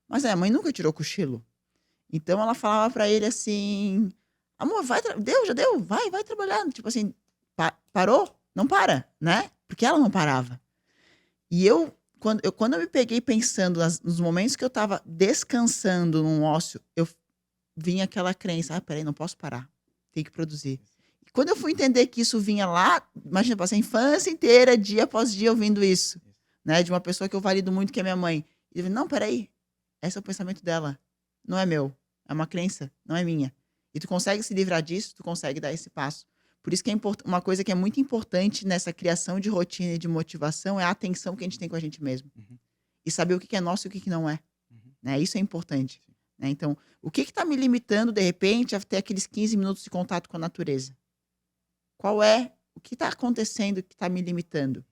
mas a minha mãe nunca tirou cochilo. Então ela falava pra ele assim: "Amor, vai deu, já deu, vai trabalhar", tipo assim, parou? Não para, né, porque ela não parava. E quando eu me peguei pensando nos momentos que eu estava descansando num ócio, eu vinha aquela crença: "Ah, espera aí, não posso parar, tem que produzir". E quando eu fui entender que isso vinha lá, imagina, eu passei a infância inteira, dia após dia, ouvindo isso, né, de uma pessoa que eu valido muito, que é minha mãe. E eu falei: "Não, espera aí, esse é o pensamento dela, não é meu, é uma crença, não é minha". E tu consegue se livrar disso, tu consegue dar esse passo. Por isso que uma coisa que é muito importante nessa criação de rotina e de motivação é a atenção que a gente tem com a gente mesmo. Uhum, E saber o que que é nosso e o que que não é. uhum. Né, isso é importante, Sim. né, então, o que está me limitando, de repente, a ter aqueles 15 minutos de contato com a natureza? O que está acontecendo que está me limitando?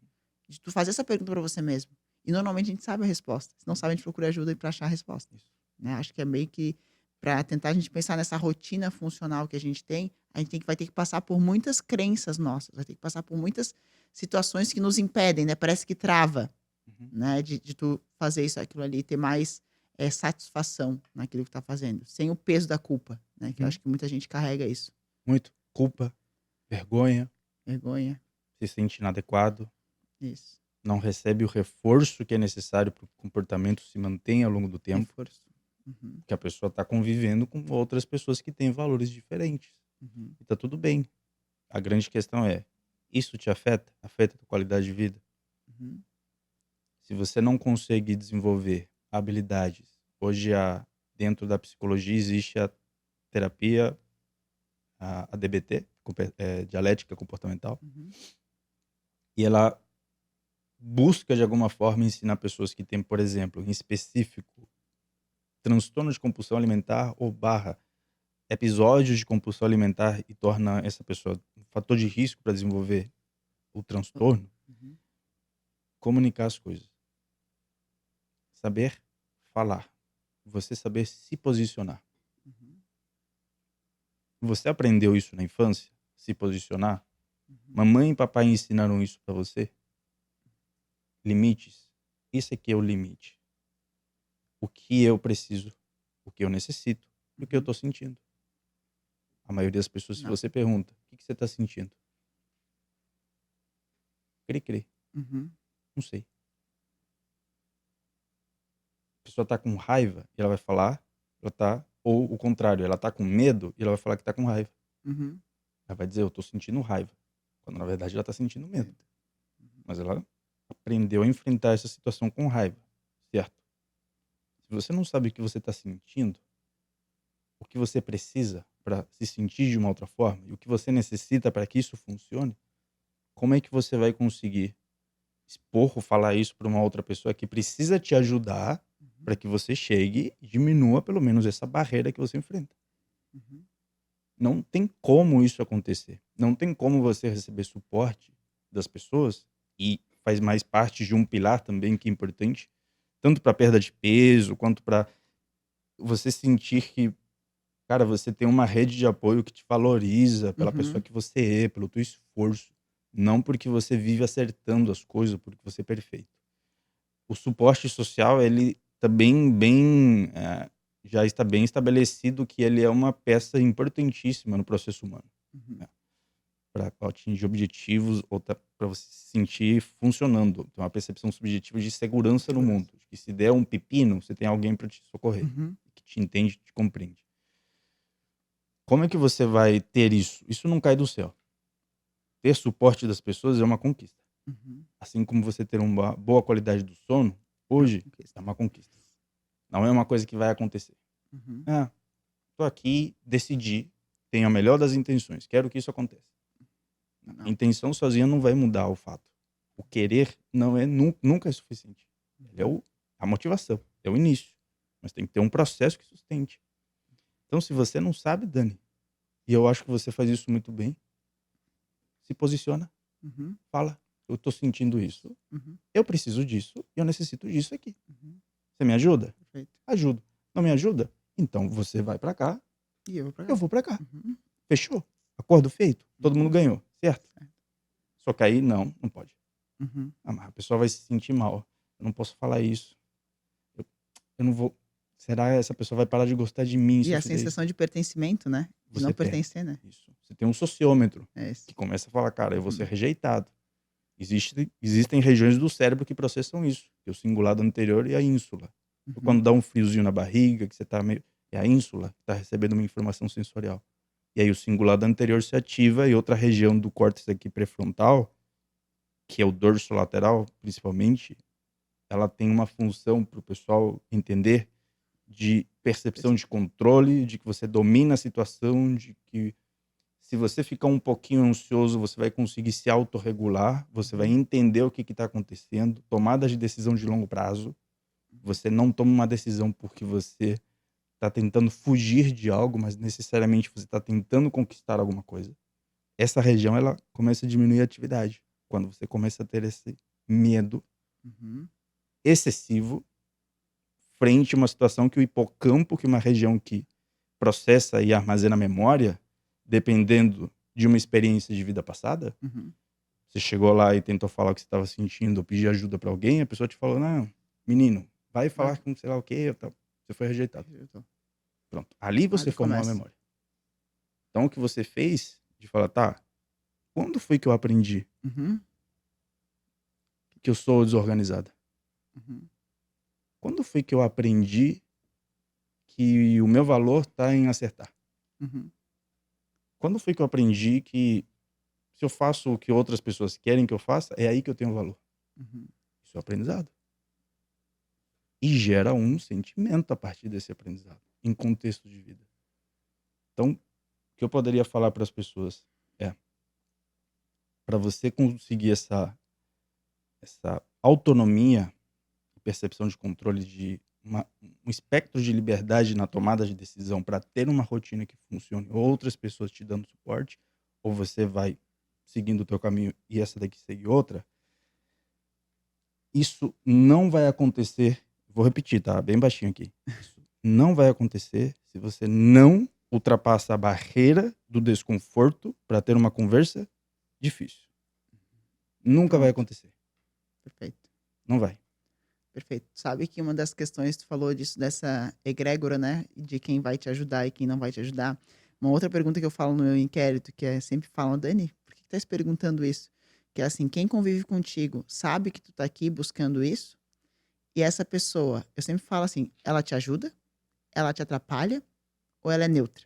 De tu fazer essa pergunta para você mesmo. E normalmente a gente sabe a resposta, se não sabe a gente procura ajuda para achar a resposta, Isso. né, acho que é meio que para tentar a gente pensar nessa rotina funcional que a gente vai ter que passar por muitas crenças nossas, vai ter que passar por muitas situações que nos impedem, né, parece que trava. Uhum. Né, de tu fazer isso, aquilo ali, ter mais, satisfação naquilo que tá fazendo, sem o peso da culpa, né, que eu Uhum. acho que muita gente carrega isso. Muito. Culpa, vergonha, Vergonha, se sente inadequado, isso, não recebe o reforço que é necessário para o comportamento se manter ao longo do tempo, reforço. Uhum, porque a pessoa está convivendo com outras pessoas que têm valores diferentes. uhum, E tá tudo bem. A grande questão é, isso te afeta? Afeta a tua qualidade de vida? uhum, Se você não consegue desenvolver habilidades, hoje dentro da psicologia existe a terapia, a DBT, dialética comportamental, uhum, e ela busca de alguma forma ensinar pessoas que têm, por exemplo, em específico, transtorno de compulsão alimentar ou barra episódios de compulsão alimentar e torna essa pessoa um fator de risco para desenvolver o transtorno, uhum, comunicar as coisas, saber falar, você saber se posicionar. uhum, Você aprendeu isso na infância? Se posicionar? uhum, Mamãe e papai ensinaram isso pra você? Limites? Isso aqui é o limite. O que eu preciso, o que eu necessito, e o que eu uhum. tô sentindo. A maioria das pessoas, se Não. você pergunta, o que você tá sentindo? Cri-cri, Uhum, não sei. A pessoa tá com raiva e ela vai falar, ou o contrário, ela tá com medo e ela vai falar que tá com raiva. uhum. Ela vai dizer, eu tô sentindo raiva, quando na verdade ela tá sentindo medo. Medo. Uhum, Mas ela aprendeu a enfrentar essa situação com raiva, certo? Se você não sabe o que você está sentindo, o que você precisa para se sentir de uma outra forma e o que você necessita para que isso funcione, como é que você vai conseguir expor ou falar isso para uma outra pessoa que precisa te ajudar uhum, para que você chegue e diminua pelo menos essa barreira que você enfrenta? uhum, Não tem como isso acontecer. Não tem como você receber suporte das pessoas e faz mais parte de um pilar também que é importante, tanto para perda de peso, quanto para você sentir que, cara, você tem uma rede de apoio que te valoriza pela pessoa Uhum. que você é, pelo teu esforço, não porque você vive acertando as coisas, porque você é perfeito. O suporte social, ele tá já está bem estabelecido que ele é uma peça importantíssima no processo humano, Uhum. né, para atingir objetivos ou para você se sentir funcionando. Tem uma percepção subjetiva de segurança no Segurança. mundo, de que se der um pepino, você tem alguém para te socorrer, Uhum. que te entende, te compreende. Como é que você vai ter isso? Isso não cai do céu. Ter suporte das pessoas é uma conquista. Uhum. Assim como você ter uma boa qualidade do sono, É uma hoje é conquista. uma conquista. Não é uma coisa que vai acontecer. Uhum. Ah, tô aqui, decidi, tenho a melhor das intenções, quero que isso aconteça. A Não. intenção sozinha não vai mudar o fato. O querer não é nunca é suficiente. Ele é Uhum. a motivação, é o início. Mas tem que ter um processo que sustente. Então, se você não sabe, Dani, e eu acho que você faz isso muito bem, se posiciona, Uhum. fala, eu tô sentindo isso, Uhum. eu preciso disso, eu necessito disso aqui. Uhum. Você me ajuda? Perfeito. Ajudo. Não me ajuda? Então você vai pra cá, E eu vou pra eu cá. vou pra cá. Uhum. Fechou? Acordo feito? Todo mundo Uhum. ganhou, certo? Certo. Só que aí não pode. Uhum. Ah, mas a pessoa vai se sentir mal. Eu não posso falar isso. Eu, eu não vou. Será que essa pessoa vai parar de gostar de mim se E eu a fizer isso? sensação de pertencimento, né? De não Você tem pertencer, né? isso. Você tem um sociómetro É esse. que começa a falar, cara, eu vou ser Uhum. rejeitado. Existem regiões do cérebro que processam isso, que é o cingulado anterior e a ínsula. Então, Uhum. quando dá um friozinho na barriga, que você tá meio. É a ínsula que está recebendo uma informação sensorial. E aí o cingulado anterior se ativa e outra região do córtex aqui pré-frontal, que é o dorso lateral, principalmente, ela tem uma função para o pessoal entender de percepção de controle, de que você domina a situação, de que se você ficar um pouquinho ansioso, você vai conseguir se autorregular, você vai Uhum. entender o que está acontecendo, tomadas de decisão de longo prazo. Uhum. Você não toma uma decisão porque você está tentando fugir de algo, mas necessariamente você está tentando conquistar alguma coisa. Essa região ela começa a diminuir a atividade quando você começa a ter esse medo Uhum. excessivo frente a uma situação que o hipocampo, que é uma região que processa e armazena memória, dependendo de uma experiência de vida passada. Uhum. Você chegou lá e tentou falar o que você estava sentindo, ou pedir ajuda para alguém, a pessoa te falou: não, menino, vai Vai. falar com sei lá o quê, tal. Você foi rejeitado. Eu tô. Pronto. Ali você Ali formou a começa. memória. Então o que você fez de falar, tá, quando foi que eu aprendi Uhum. que eu sou desorganizada? Uhum. Quando foi que eu aprendi que o meu valor está em acertar? Uhum. Quando foi que eu aprendi que se eu faço o que outras pessoas querem que eu faça, é aí que eu tenho valor? Uhum. Isso é aprendizado. E gera um sentimento a partir desse aprendizado, em contexto de vida. Então, o que eu poderia falar para as pessoas é, para você conseguir essa autonomia, percepção de controle, de um espectro de liberdade na tomada de decisão para ter uma rotina que funcione, outras pessoas te dando suporte, ou você vai seguindo o teu caminho e essa daqui segue outra, isso não vai acontecer, vou repetir, tá? Bem baixinho aqui. Isso não vai acontecer se você não ultrapassa a barreira do desconforto para ter uma conversa difícil. Nunca vai Pronto. acontecer. Perfeito. Não vai. Perfeito. Sabe que uma das questões, tu falou disso, dessa egrégora, né? De quem vai te ajudar e quem não vai te ajudar. Uma outra pergunta que eu falo no meu inquérito, que é sempre falam, Dani, por que tu tá se perguntando isso? Que é assim, quem convive contigo sabe que tu tá aqui buscando isso? E essa pessoa, eu sempre falo assim, ela te ajuda? Ela te atrapalha? Ou ela é neutra?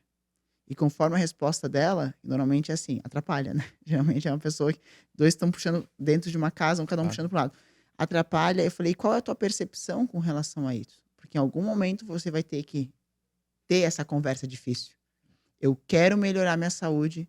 E conforme a resposta dela, normalmente é assim, atrapalha, né? Geralmente é uma pessoa que dois estão puxando dentro de uma casa, cada um Claro. puxando para o lado. Atrapalha. Eu falei, qual é a tua percepção com relação a isso? Porque em algum momento você vai ter que ter essa conversa difícil. Eu quero melhorar minha saúde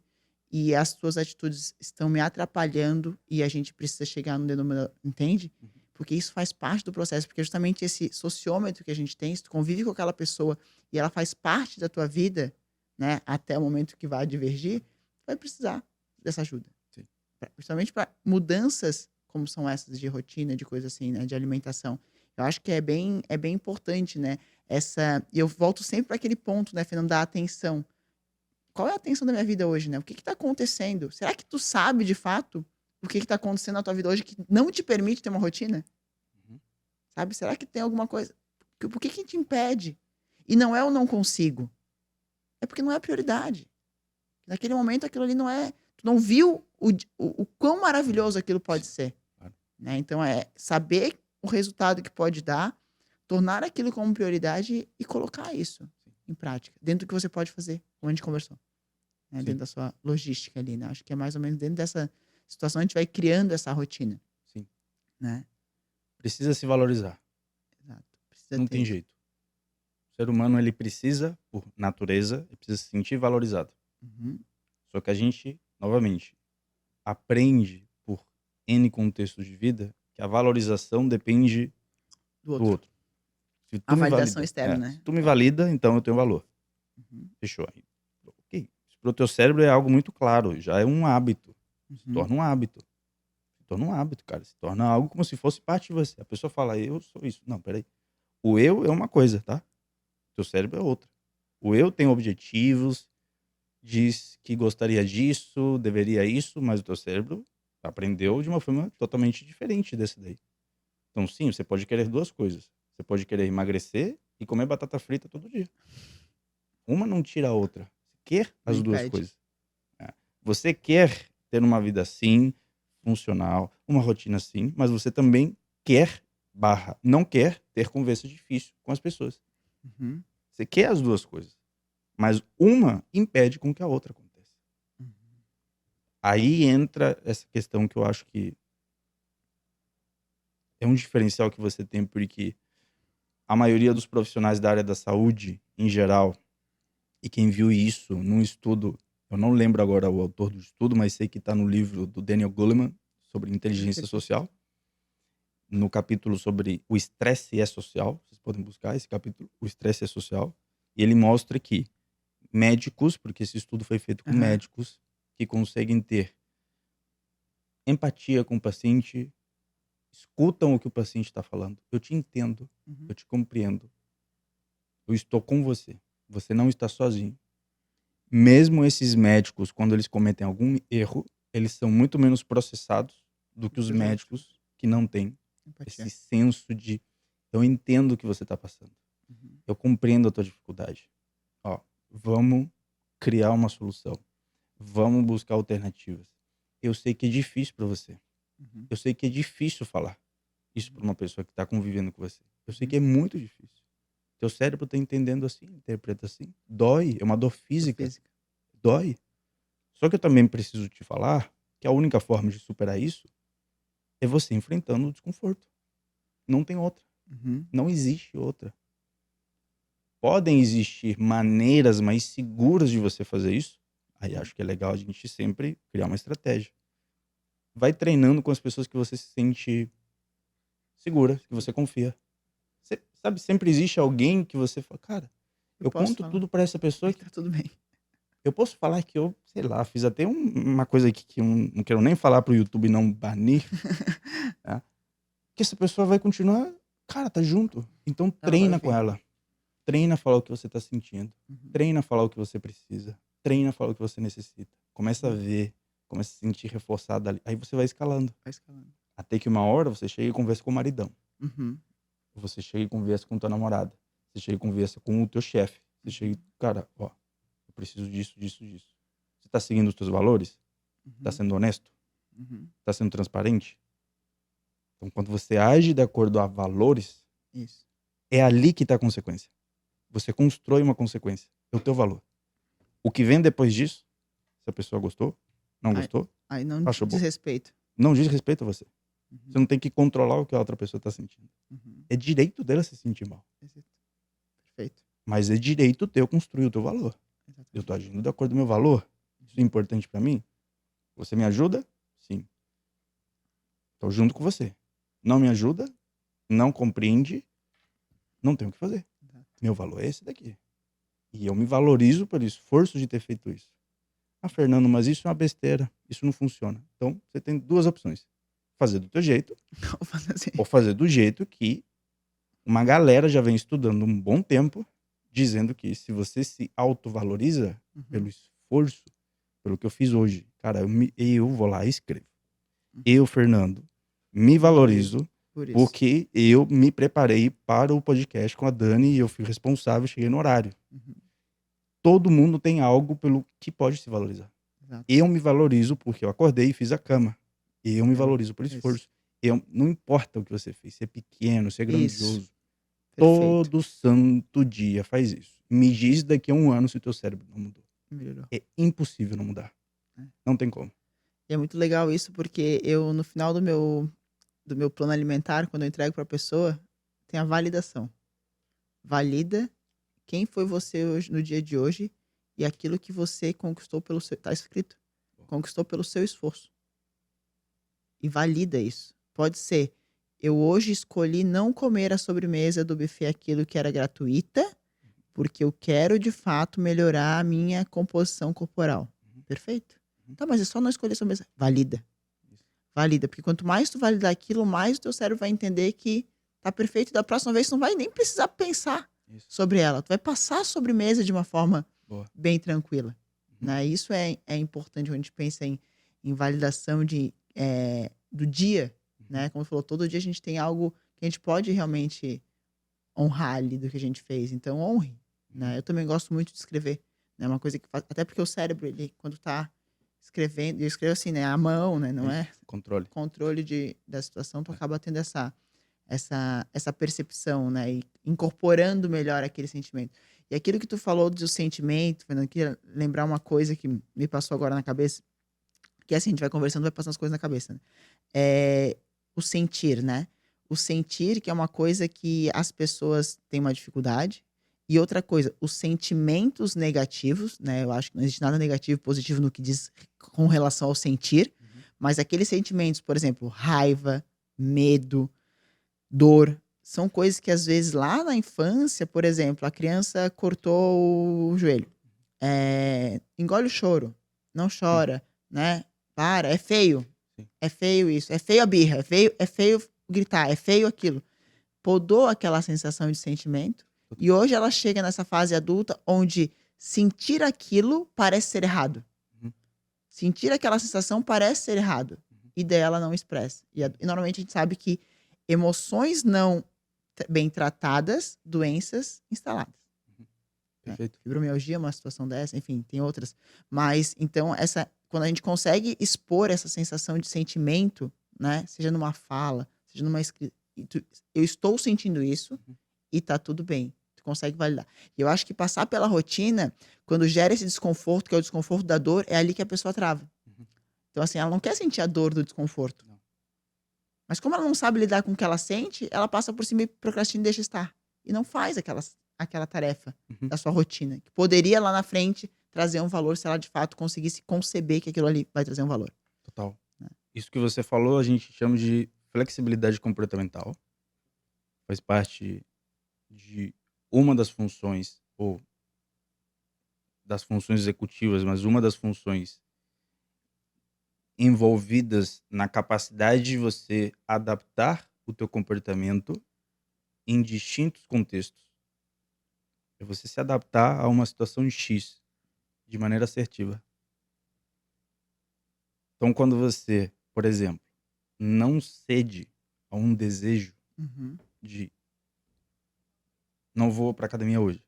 e as tuas atitudes estão me atrapalhando e a gente precisa chegar no denominador, entende? Uhum. Porque isso faz parte do processo, porque justamente esse sociômetro que a gente tem, se tu convive com aquela pessoa e ela faz parte da tua vida, né, até o momento que vai divergir, vai precisar dessa ajuda. Sim. Justamente para mudanças como são essas de rotina, de coisa assim, né? De alimentação. Eu acho que é bem importante, né? E eu volto sempre para aquele ponto, né, Fernando, da atenção. Qual é a atenção da minha vida hoje, né? O que está acontecendo? Será que tu sabe de fato o que está acontecendo na tua vida hoje que não te permite ter uma rotina? Uhum. Sabe? Será que tem alguma coisa? Por que te impede? E não é o não consigo. É porque não é prioridade. Naquele momento aquilo ali não é. Tu não viu o quão maravilhoso aquilo pode ser. Claro. Né? Então é saber o resultado que pode dar, tornar aquilo como prioridade e colocar isso em prática, dentro do que você pode fazer, como a gente conversou. Né? Sim, Dentro da sua logística ali, né? Acho que é mais ou menos dentro dessa situação a gente vai criando essa rotina. sim. Né? Precisa se valorizar. Exato. Precisa Não ter tem isso. jeito. O ser humano, ele precisa, por natureza, ele precisa se sentir valorizado. Uhum. Só que a gente, novamente, aprende por N contextos de vida que a valorização depende Do do outro. outro. Se tu A me validação valida, externa, né? se tu me valida, então eu tenho valor. Uhum. Fechou. Aí, ok. Isso pro teu cérebro é algo muito claro, já é um hábito. Se Uhum. torna um hábito. Se torna um hábito, cara. Se torna algo como se fosse parte de você. A pessoa fala, eu sou isso. Não, peraí. O eu é uma coisa, tá? O teu cérebro é outra. O eu tem objetivos, diz que gostaria disso, deveria isso, mas o teu cérebro aprendeu de uma forma totalmente diferente desse daí. Então, sim, você pode querer duas coisas. Você pode querer emagrecer e comer batata frita todo dia. Uma não tira a outra. Você quer Não as duas impede. coisas. É. Você quer ter uma vida assim, funcional, uma rotina assim, mas você também quer, não quer ter conversa difícil com as pessoas. Uhum. Você quer as duas coisas, mas uma impede com que a outra aconteça. Uhum. Aí entra essa questão que eu acho que é um diferencial que você tem, porque a maioria dos profissionais da área da saúde, em geral, e quem viu isso num estudo, eu não lembro agora o autor do estudo, mas sei que está no livro do Daniel Goleman sobre inteligência social, no capítulo sobre o estresse é social, vocês podem buscar esse capítulo, o estresse é social, e ele mostra que médicos, porque esse estudo foi feito com Aham. médicos que conseguem ter empatia com o paciente, escutam o que o paciente está falando. Eu te entendo, Uhum. eu te compreendo, eu estou com você, você não está sozinho. Mesmo esses médicos, quando eles cometem algum erro, eles são muito menos processados do que os Que os outros. médicos que não têm Empatia. esse senso de eu entendo o que você está passando, Uhum. eu compreendo a tua dificuldade. Ó, vamos criar uma solução, vamos buscar alternativas. Eu sei que é difícil para você, Uhum. eu sei que é difícil falar isso para uma pessoa que está convivendo com você. Eu sei Uhum. que é muito difícil. Teu cérebro está entendendo assim, interpreta assim. Dói, é uma dor Dor física. física. Dói. Só que eu também preciso te falar que a única forma de superar isso é você enfrentando o desconforto. Não tem outra. Uhum. Não existe outra. Podem existir maneiras mais seguras de você fazer isso. Aí acho que é legal a gente sempre criar uma estratégia. Vai treinando com as pessoas que você se sente segura, que você confia. Você, sabe, sempre existe alguém que você fala, cara, Eu eu posso conto falar. tudo pra essa pessoa E que tá tudo bem. eu posso falar que eu, sei lá, fiz até uma coisa aqui que eu não quero nem falar pro YouTube não banir, tá? Que essa pessoa vai continuar, cara, tá junto. Então Ela vai treina com ouvir. ela. Treina a falar o que você tá sentindo. Uhum. Treina a falar o que você precisa. Treina a falar o que você necessita. Começa a Uhum. ver, começa a se sentir reforçado ali. Aí você vai escalando. Vai escalando. Até que uma hora você chega e conversa com o maridão. Uhum. Você chega e conversa com tua namorada. Você chega e conversa com o teu chefe. Você chega e, cara, ó, eu preciso disso, disso, disso. Você tá seguindo os teus valores? Tá Uhum. sendo honesto? Uhum. Tá sendo transparente? Então, quando você age de acordo a valores, Isso. é ali que tá a consequência. Você constrói uma consequência. É o teu valor. O que vem depois disso, se a pessoa gostou, não Aí, gostou, aí não achou bom, diz respeito. não diz respeito a você. Você Uhum. não tem que controlar o que a outra pessoa tá sentindo. Uhum. É direito dela se sentir mal. Exato. Perfeito. Mas é direito teu construir o teu valor. Eu tô Exatamente. agindo de acordo com o meu valor. Isso é importante pra mim? Você me ajuda? Sim. Tô junto com você. Não me ajuda? Não compreende? Não tenho o que fazer. Exato. Meu valor é esse daqui. E eu me valorizo pelo esforço de ter feito isso. Ah, Fernando, mas isso é uma besteira. Isso não funciona. Então, você tem duas opções. fazer do teu jeito, Vou fazer assim. ou fazer do jeito que uma galera já vem estudando um bom tempo, dizendo que se você se autovaloriza pelo Uhum, esforço, pelo que eu fiz hoje, cara, eu vou lá e escrevo. uhum. Eu, Fernando, me Valorizo valorizo por isso. porque eu me preparei para o podcast com a Dani e eu fui responsável, cheguei no horário. Uhum, Todo mundo tem algo pelo que pode se valorizar. exato. Eu me valorizo porque eu acordei e fiz a cama. Eu me valorizo por Isso. esforço. Não importa o que você fez, se é pequeno, se é Isso. grandioso. Perfeito. Todo santo dia faz isso. Me diz daqui a 1 ano se o teu cérebro não mudou. Melhorou. É impossível não mudar. É. Não tem como. E é muito legal isso, porque eu, no final do meu plano alimentar, quando eu entrego para a pessoa, tem a validação. Valida quem foi você hoje, no dia de hoje e aquilo que você conquistou pelo seu. Tá escrito. Conquistou pelo seu esforço. E valida isso. Pode ser, eu hoje escolhi não comer a sobremesa do buffet aquilo que era gratuita, porque eu quero de fato melhorar a minha composição corporal. Perfeito. Tá, mas é só não escolher a sobremesa. Valida. Valida, porque quanto mais tu validar aquilo, mais o teu cérebro vai entender que tá perfeito e da próxima vez tu não vai nem precisar pensar Isso. sobre ela. Tu vai passar a sobremesa de uma forma Boa. bem tranquila. Né? Isso é importante quando a gente pensa em validação do dia. Né? Como tu falou, todo dia a gente tem algo que a gente pode realmente honrar ali do que a gente fez. Então, honre. Né? Eu também gosto muito de escrever. Né? Uma coisa que faz, até porque o cérebro, ele, quando tá escrevendo, eu escrevo assim, né? À mão, né? Não é Controle. controle da situação, tu acaba tendo essa percepção, né? E incorporando melhor aquele sentimento. E aquilo que tu falou do sentimento, Fernando, eu queria lembrar uma coisa que me passou agora na cabeça, que assim, a gente vai conversando, vai passando as coisas na cabeça, né? É o sentir, né? O sentir, que é uma coisa que as pessoas têm uma dificuldade. E outra coisa, os sentimentos negativos, né? Eu acho que não existe nada negativo e positivo no que diz com relação ao sentir, mas aqueles sentimentos, por exemplo, raiva, medo, dor, são coisas que às vezes lá na infância, por exemplo, a criança cortou o joelho. Engole o choro, não chora, né? Para, é feio. Sim. É feio isso, é feio a birra, é feio gritar, é feio aquilo. Podou aquela sensação de sentimento e hoje ela chega nessa fase adulta onde sentir aquilo parece ser errado. Uhum. Sentir aquela sensação parece ser errado. E daí ela não expressa. E normalmente a gente sabe que emoções não bem tratadas, doenças instaladas. Perfeito. Fibromialgia é uma situação dessa, enfim, tem outras. Mas, então, quando a gente consegue expor essa sensação de sentimento, né? Seja numa fala, seja numa escrita. Eu estou sentindo isso e tá tudo bem. Tu consegue validar. E eu acho que passar pela rotina, quando gera esse desconforto, que é o desconforto da dor, é ali que a pessoa trava. Então, assim, ela não quer sentir a dor do desconforto. Não. Mas como ela não sabe lidar com o que ela sente, ela passa por cima e procrastina e deixa estar. E não faz aquela tarefa da sua rotina, que poderia lá na frente trazer um valor se ela de fato conseguisse conceber que aquilo ali vai trazer um valor. Total. Isso que você falou, a gente chama de flexibilidade comportamental. Faz parte de uma das funções, ou das funções executivas, mas uma das funções envolvidas na capacidade de você adaptar o teu comportamento em distintos contextos. É você se adaptar a uma situação X de maneira assertiva. Então, quando você, por exemplo, não cede a um desejo de não vou para academia hoje,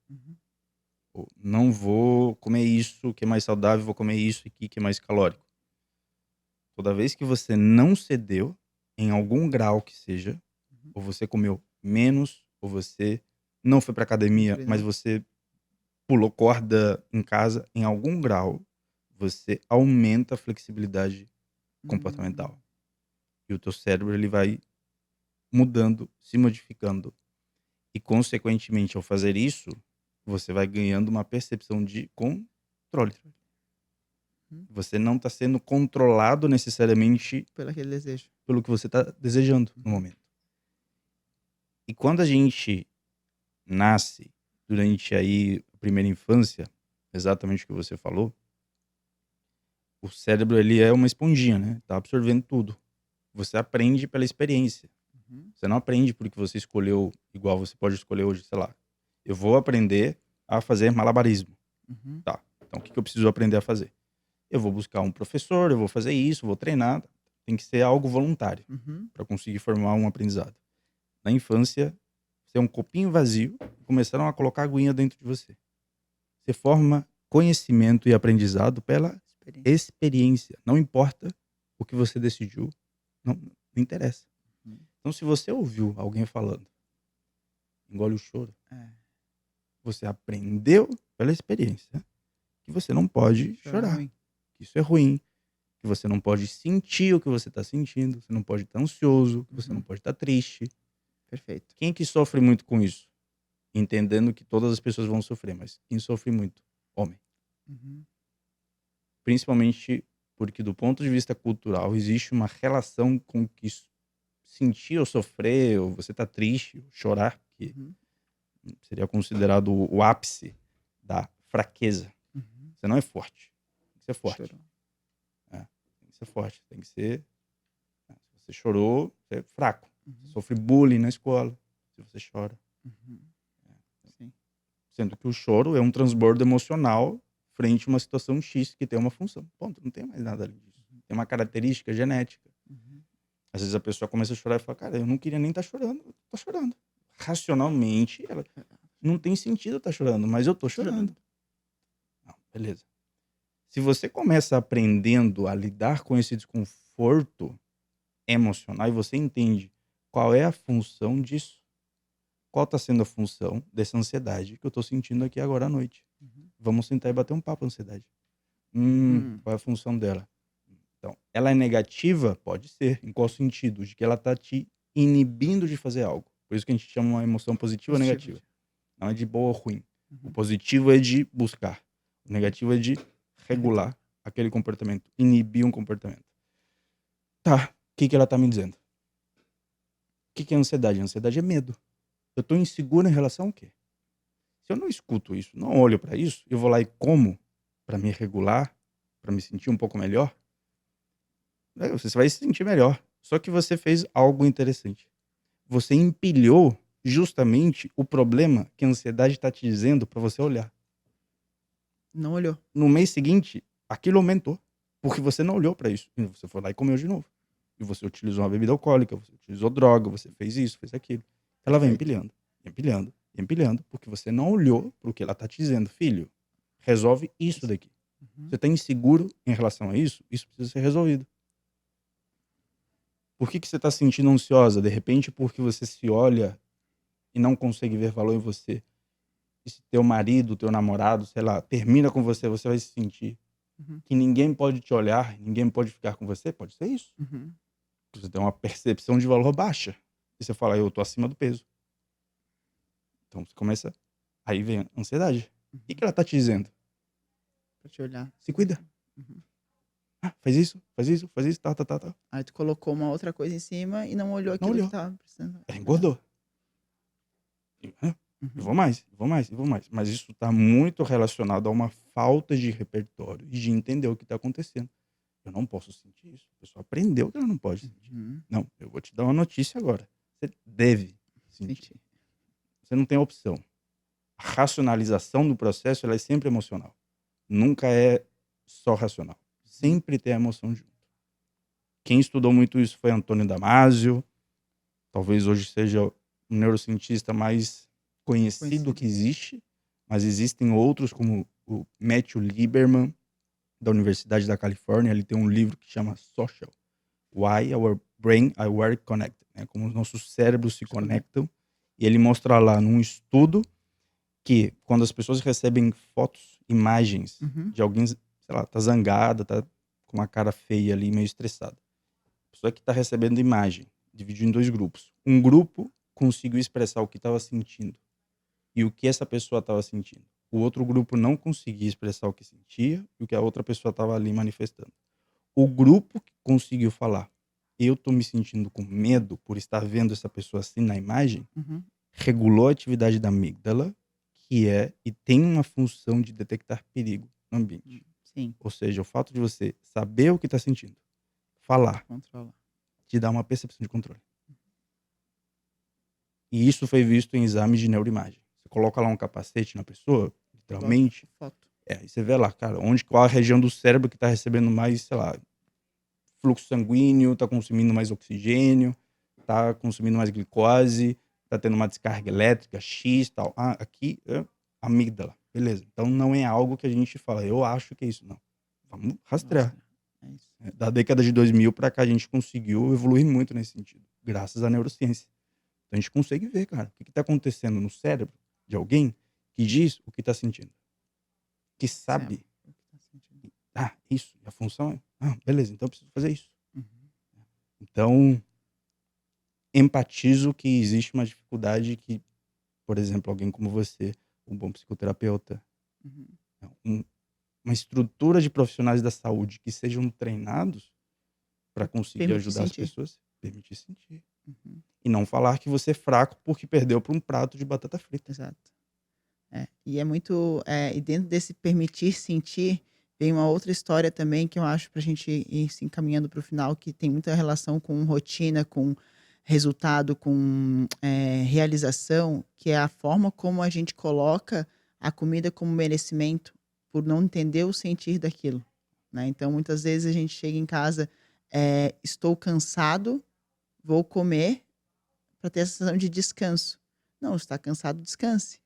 ou não vou comer isso que é mais saudável, vou comer isso aqui que é mais calórico. Toda vez que você não cedeu, em algum grau que seja, ou você comeu menos, ou você não foi para academia, mas você pulou corda em casa, em algum grau, você aumenta a flexibilidade comportamental. E o teu cérebro ele vai mudando, se modificando. E, consequentemente, ao fazer isso, você vai ganhando uma percepção de controle. Você não está sendo controlado necessariamente Pelo aquele desejo. pelo que você está desejando no momento. E quando a gente nasce, durante aí a primeira infância, exatamente o que você falou, o cérebro ele é uma esponjinha, né? Tá absorvendo tudo. Você aprende pela experiência. Uhum. Você não aprende porque você escolheu, igual você pode escolher hoje, sei lá. Eu vou aprender a fazer malabarismo. Uhum. Tá. Então, o que eu preciso aprender a fazer? Eu vou buscar um professor, eu vou fazer isso, vou treinar. Tem que ser algo voluntário Uhum. para conseguir formar um aprendizado. Na infância, você é um copinho vazio e começaram a colocar aguinha dentro de você. Você forma conhecimento e aprendizado pela Experiência. experiência. Não importa o que você decidiu, não interessa. Uhum. Então, se você ouviu alguém falando, engole o choro, É. você aprendeu pela experiência que você não pode Chorar é chorar, ruim. que isso é ruim, que você não pode sentir o que você está sentindo, você não pode estar ansioso, que você não Uhum. pode estar triste. Perfeito. Quem que sofre muito com isso? Entendendo que todas as pessoas vão sofrer, mas quem sofre muito? Homem. Uhum. Principalmente porque, do ponto de vista cultural, existe uma relação com que sentir ou sofrer, ou você tá triste, ou chorar, que Uhum. seria considerado o ápice da fraqueza. Uhum. Você não é forte. Tem que ser forte. Chorou. Tem que ser forte. Tem que ser. Se você chorou, você é fraco. Você Uhum. sofre bullying na escola. Se você chora. Uhum. Sim. Sendo que o choro é um transbordo emocional frente a uma situação X que tem uma função. Ponto. Não tem mais nada além disso. Tem uma característica genética. Uhum. Às vezes a pessoa começa a chorar e fala, cara, eu não queria nem estar chorando. Eu tô chorando. Racionalmente, ela não tem sentido eu estar chorando, mas eu tô chorando. Não, beleza. Se você começa aprendendo a lidar com esse desconforto emocional e você entende qual é a função disso, qual está sendo a função dessa ansiedade que eu estou sentindo aqui agora à noite. Uhum. Vamos sentar e bater um papo, ansiedade. Qual é a função dela? Então, ela é negativa? Pode ser. Em qual sentido? De que ela está te inibindo de fazer algo. Por isso que a gente chama uma emoção positiva ou negativa. Não é de boa ou ruim. O Uhum. positivo é de buscar. O negativo é de regular aquele comportamento. Inibir um comportamento. Tá. O que ela tá me dizendo? O que é ansiedade? Ansiedade é medo. Eu tô inseguro em relação ao quê? Se eu não escuto isso, não olho para isso, eu vou lá e como para me regular, para me sentir um pouco melhor, você vai se sentir melhor. Só que você fez algo interessante. Você empilhou justamente o problema que a ansiedade está te dizendo para você olhar. Não olhou. No mês seguinte, aquilo aumentou. Porque você não olhou para isso. E você foi lá e comeu de novo. E você utilizou uma bebida alcoólica, você utilizou droga, você fez isso, fez aquilo. Ela vai Perfeito. empilhando, empilhando, empilhando, porque você não olhou para o que ela está te dizendo. Filho, resolve isso daqui. Uhum. Você está inseguro em relação a isso? Isso precisa ser resolvido. Por que você está se sentindo ansiosa? De repente, porque você se olha e não consegue ver valor em você. E se teu marido, teu namorado, sei lá, termina com você, você vai se sentir Uhum. que ninguém pode te olhar, ninguém pode ficar com você? Pode ser isso. Uhum. Você tem uma percepção de valor baixa. E você fala, eu tô acima do peso. Então você começa. Aí vem a ansiedade. O que ela tá te dizendo? Pra te olhar. Se cuida. Uhum. Faz isso, faz isso, faz isso, tá. Aí tu colocou uma outra coisa em cima e não olhou aquilo olhou. que tava precisando. Ela engordou. Uhum. Eu vou mais. Mas isso tá muito relacionado a uma falta de repertório e de entender o que tá acontecendo. Eu não posso sentir isso. A pessoa aprendeu que ela não pode sentir. Uhum. Não, eu vou te dar uma notícia agora. Você deve sentir. Senti. Você não tem opção. A racionalização do processo ela é sempre emocional. Nunca é só racional. Sempre tem a emoção junto. Quem estudou muito isso foi Antônio Damasio. Talvez hoje seja o neurocientista mais conhecido que existe. Mas existem outros, como o Matthew Lieberman, da Universidade da Califórnia. Ele tem um livro que chama Social. Why Our Brain Are Wired Connected. Né? Como os nossos cérebros se conectam. E ele mostra lá num estudo que quando as pessoas recebem fotos, imagens de alguém, sei lá, tá zangada, tá com uma cara feia ali, meio estressada. A pessoa que tá recebendo imagem, dividiu em 2 grupos. Um grupo conseguiu expressar o que estava sentindo e o que essa pessoa estava sentindo. O outro grupo não conseguia expressar o que sentia e o que a outra pessoa estava ali manifestando. O grupo que conseguiu falar, eu tô me sentindo com medo por estar vendo essa pessoa assim na imagem, regulou a atividade da amígdala, que é e tem uma função de detectar perigo no ambiente. Sim. Ou seja, o fato de você saber o que está sentindo, falar, Controlar. te dá uma percepção de controle. E isso foi visto em exames de neuroimagem. Você coloca lá um capacete na pessoa, Igual literalmente, foto. aí você vê lá, cara, qual a região do cérebro que tá recebendo mais, sei lá, fluxo sanguíneo, tá consumindo mais oxigênio, tá consumindo mais glicose, tá tendo uma descarga elétrica, X, tal. Ah, aqui é amígdala. Beleza. Então não é algo que a gente fala, eu acho que é isso. Não. Vamos rastrear. Nossa, é isso. Da década de 2000 para cá, a gente conseguiu evoluir muito nesse sentido, graças à neurociência. Então a gente consegue ver, cara, o que está acontecendo no cérebro de alguém que diz o que está sentindo, que sabe, Sabe o que tá sentindo. isso, a função é, beleza, então eu preciso fazer isso. Uhum. Então, empatizo que existe uma dificuldade que, por exemplo, alguém como você, um bom psicoterapeuta, Uhum. uma estrutura de profissionais da saúde que sejam treinados para conseguir Permitir ajudar as sentir. pessoas, permitir sentir. Uhum. E não falar que você é fraco porque perdeu para um prato de batata frita. Exato. E é muito. E dentro desse permitir sentir, tem uma outra história também que eu acho pra gente ir se encaminhando para o final, que tem muita relação com rotina, com resultado, com realização, que é a forma como a gente coloca a comida como merecimento, por não entender o sentir daquilo. Né? Então, muitas vezes a gente chega em casa, estou cansado, vou comer para ter a sensação de descanso. Não, está cansado, descanse.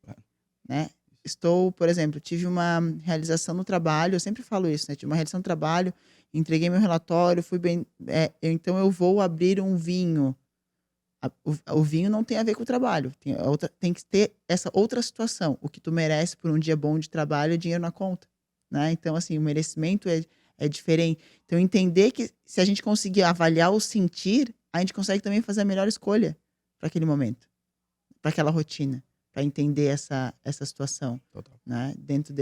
Né? Estou, por exemplo, tive uma realização no trabalho, eu sempre falo isso, né? Tive uma realização no trabalho, entreguei meu relatório, fui bem. Então eu vou abrir um vinho. O vinho não tem a ver com o trabalho, tem que ter essa outra situação. O que tu merece por um dia bom de trabalho é dinheiro na conta. Né? Então, assim, o merecimento é diferente. Então, entender que se a gente conseguir avaliar o sentir, a gente consegue também fazer a melhor escolha para aquele momento, para aquela rotina, para entender essa situação, Total. né? Dentro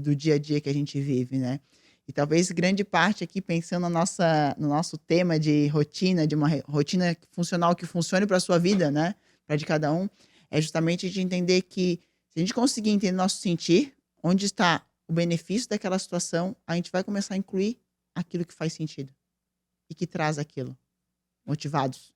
do dia a dia que a gente vive, né? E talvez grande parte aqui, pensando no nosso tema de rotina, de uma rotina funcional que funcione para a sua vida, né? Para de cada um, é justamente de entender que se a gente conseguir entender nosso sentir, onde está o benefício daquela situação, a gente vai começar a incluir aquilo que faz sentido e que traz aquilo, motivados.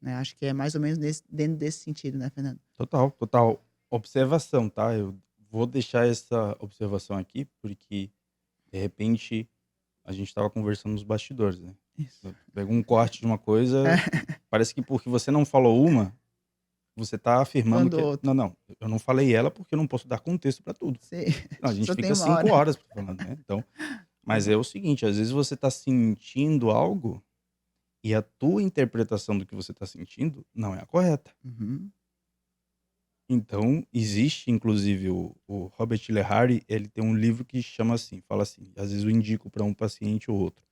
Né? Acho que é mais ou menos dentro desse sentido, né, Fernando? Total. Observação, tá? Eu vou deixar essa observação aqui, porque, de repente, a gente estava conversando nos bastidores, né? Isso. Pega um corte de uma coisa, parece que porque você não falou uma, você tá afirmando Quando o que. outro. Não, eu não falei ela porque eu não posso dar contexto para tudo. Sim. Não, a gente Só tem fica uma 5 hora. horas falando, né? Então, mas é o seguinte, às vezes você tá sentindo algo e a tua interpretação do que você tá sentindo não é a correta. Uhum. Então, existe inclusive o Robert Lehari, ele tem um livro que chama assim, fala assim, às vezes eu indico para um paciente ou outro,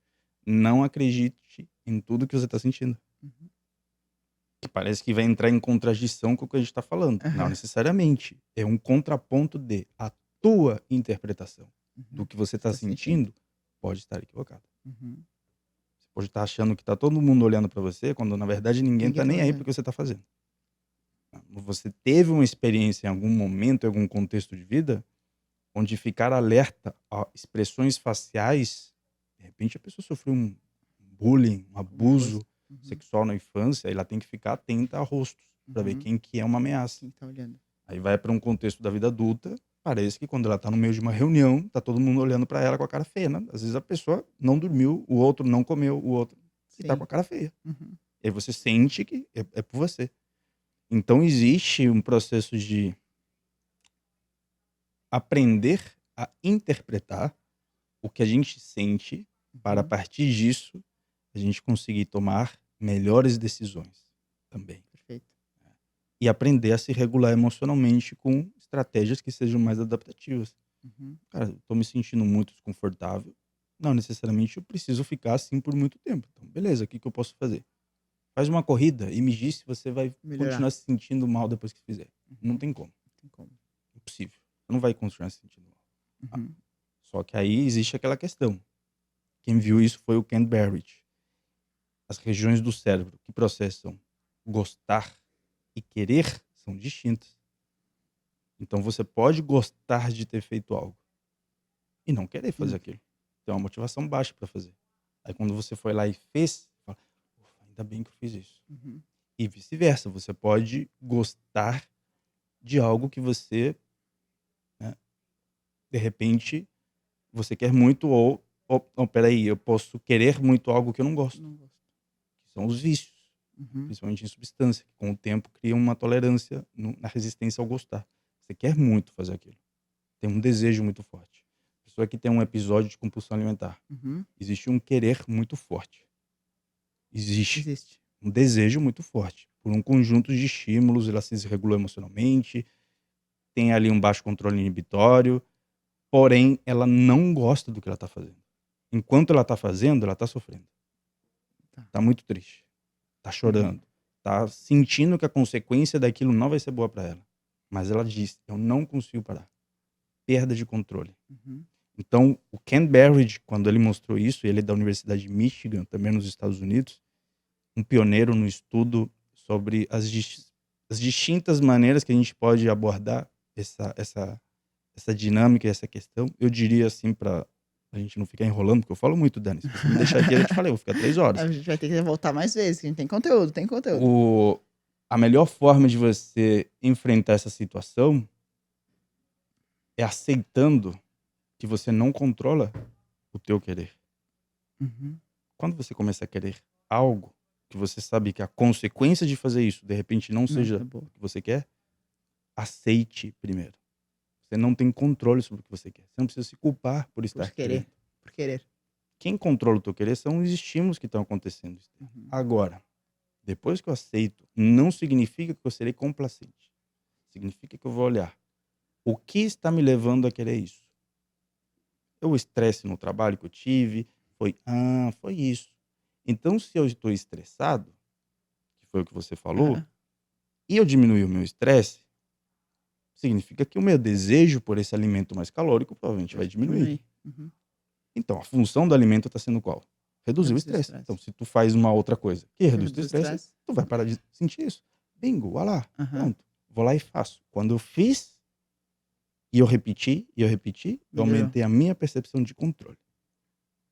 não acredite em tudo que você está sentindo. Uhum. Que parece que vai entrar em contradição com o que a gente está falando. Não Aham. necessariamente. É um contraponto de a tua interpretação do Uhum. que você Você está tá sentindo. sentindo pode estar equivocada. Uhum. Você pode estar achando que está todo mundo olhando para você, quando na verdade ninguém Ninguém está tá nem aí olhando. para o que você está fazendo. Você teve uma experiência em algum momento, em algum contexto de vida, onde ficar alerta a expressões faciais, de repente a pessoa sofreu um bullying, um Alguma coisa. abuso Uhum. sexual na infância, e ela tem que ficar atenta a rostos para ver Uhum. quem que é uma ameaça. Quem tá olhando. Aí vai para um contexto da vida adulta, parece que quando ela tá no meio de uma reunião, tá todo mundo olhando para ela com a cara feia, né? Às vezes a pessoa não dormiu, o outro não comeu, o outro e tá com Sim. a cara feia. Uhum. E aí você sente que é por você. Então existe um processo de aprender a interpretar o que a gente sente para, a Uhum. partir disso, a gente conseguir tomar melhores decisões também. Perfeito. E aprender a se regular emocionalmente com estratégias que sejam mais adaptativas. Uhum. Cara, eu tô me sentindo muito desconfortável. Não necessariamente eu preciso ficar assim por muito tempo. Então, beleza, o que que eu posso fazer? Faz uma corrida e me diz se você vai Melhorar. continuar se sentindo mal depois que fizer. Não Uhum. tem como. Tem como. Impossível. Você não vai continuar se sentindo mal. Ah, Uhum. só que aí existe aquela questão. Quem viu isso foi o Ken Barrett. As regiões do cérebro que processam gostar e querer são distintas. Então você pode gostar de ter feito algo e não querer fazer Não. aquilo. Tem uma motivação baixa para fazer. Aí quando você foi lá e fez, você fala, ufa, ainda bem que eu fiz isso. Uhum. E vice-versa, você pode gostar de algo que você, né, de repente, você quer muito ou peraí, eu posso querer muito algo que eu não gosto, Não gosto. que são os vícios, Uhum. principalmente em substância, que com o tempo criam uma tolerância na resistência ao gostar. Você quer muito fazer aquilo, tem um desejo muito forte. Pessoa que tem um episódio de compulsão alimentar, Uhum. existe um querer muito forte. Existe Existe. um desejo muito forte por um conjunto de estímulos, ela se desregulou emocionalmente, tem ali um baixo controle inibitório, porém ela não gosta do que ela está fazendo. Enquanto ela está fazendo, ela está sofrendo. Tá. Está muito triste, está chorando, está sentindo que a consequência daquilo não vai ser boa para ela. Mas ela diz, eu não consigo parar. Perda de controle. Uhum. Então, o Ken Berridge, quando ele mostrou isso, ele é da Universidade de Michigan, também nos Estados Unidos, um pioneiro no estudo sobre as distintas maneiras que a gente pode abordar essa dinâmica e essa questão. Eu diria assim, para a gente não ficar enrolando, porque eu falo muito, Dani. Se você me deixar aqui, eu te falei, eu vou ficar 3 horas. A gente vai ter que voltar mais vezes, que a gente tem conteúdo, tem conteúdo. A melhor forma de você enfrentar essa situação é aceitando que você não controla o teu querer. Uhum. Quando você começa a querer algo que você sabe que a consequência de fazer isso, de repente, não Não seja tá boa. o que você quer, aceite primeiro. Você não tem controle sobre o que você quer. Você não precisa se culpar por estar Por querer. querendo. Por querer. Quem controla o teu querer são os estímulos que estão acontecendo. Uhum. Agora, depois que eu aceito, não significa que eu serei complacente. Significa que eu vou olhar. O que está me levando a querer isso? O estresse no trabalho que eu tive, foi isso. Então, se eu estou estressado, que foi o que você falou, Aham. e eu diminuir o meu estresse, significa que o meu desejo por esse alimento mais calórico provavelmente vai diminuir. Uhum. Então, a função do alimento está sendo qual? Reduzir o Reduzir o estresse. estresse. Então, se tu faz uma outra coisa que reduz o Reduz o estresse, estresse. tu vai parar de sentir isso. Bingo, olha lá, Aham. pronto. Vou lá e faço. Quando eu fiz, e eu repeti, eu Melhorou. aumentei a minha percepção de controle.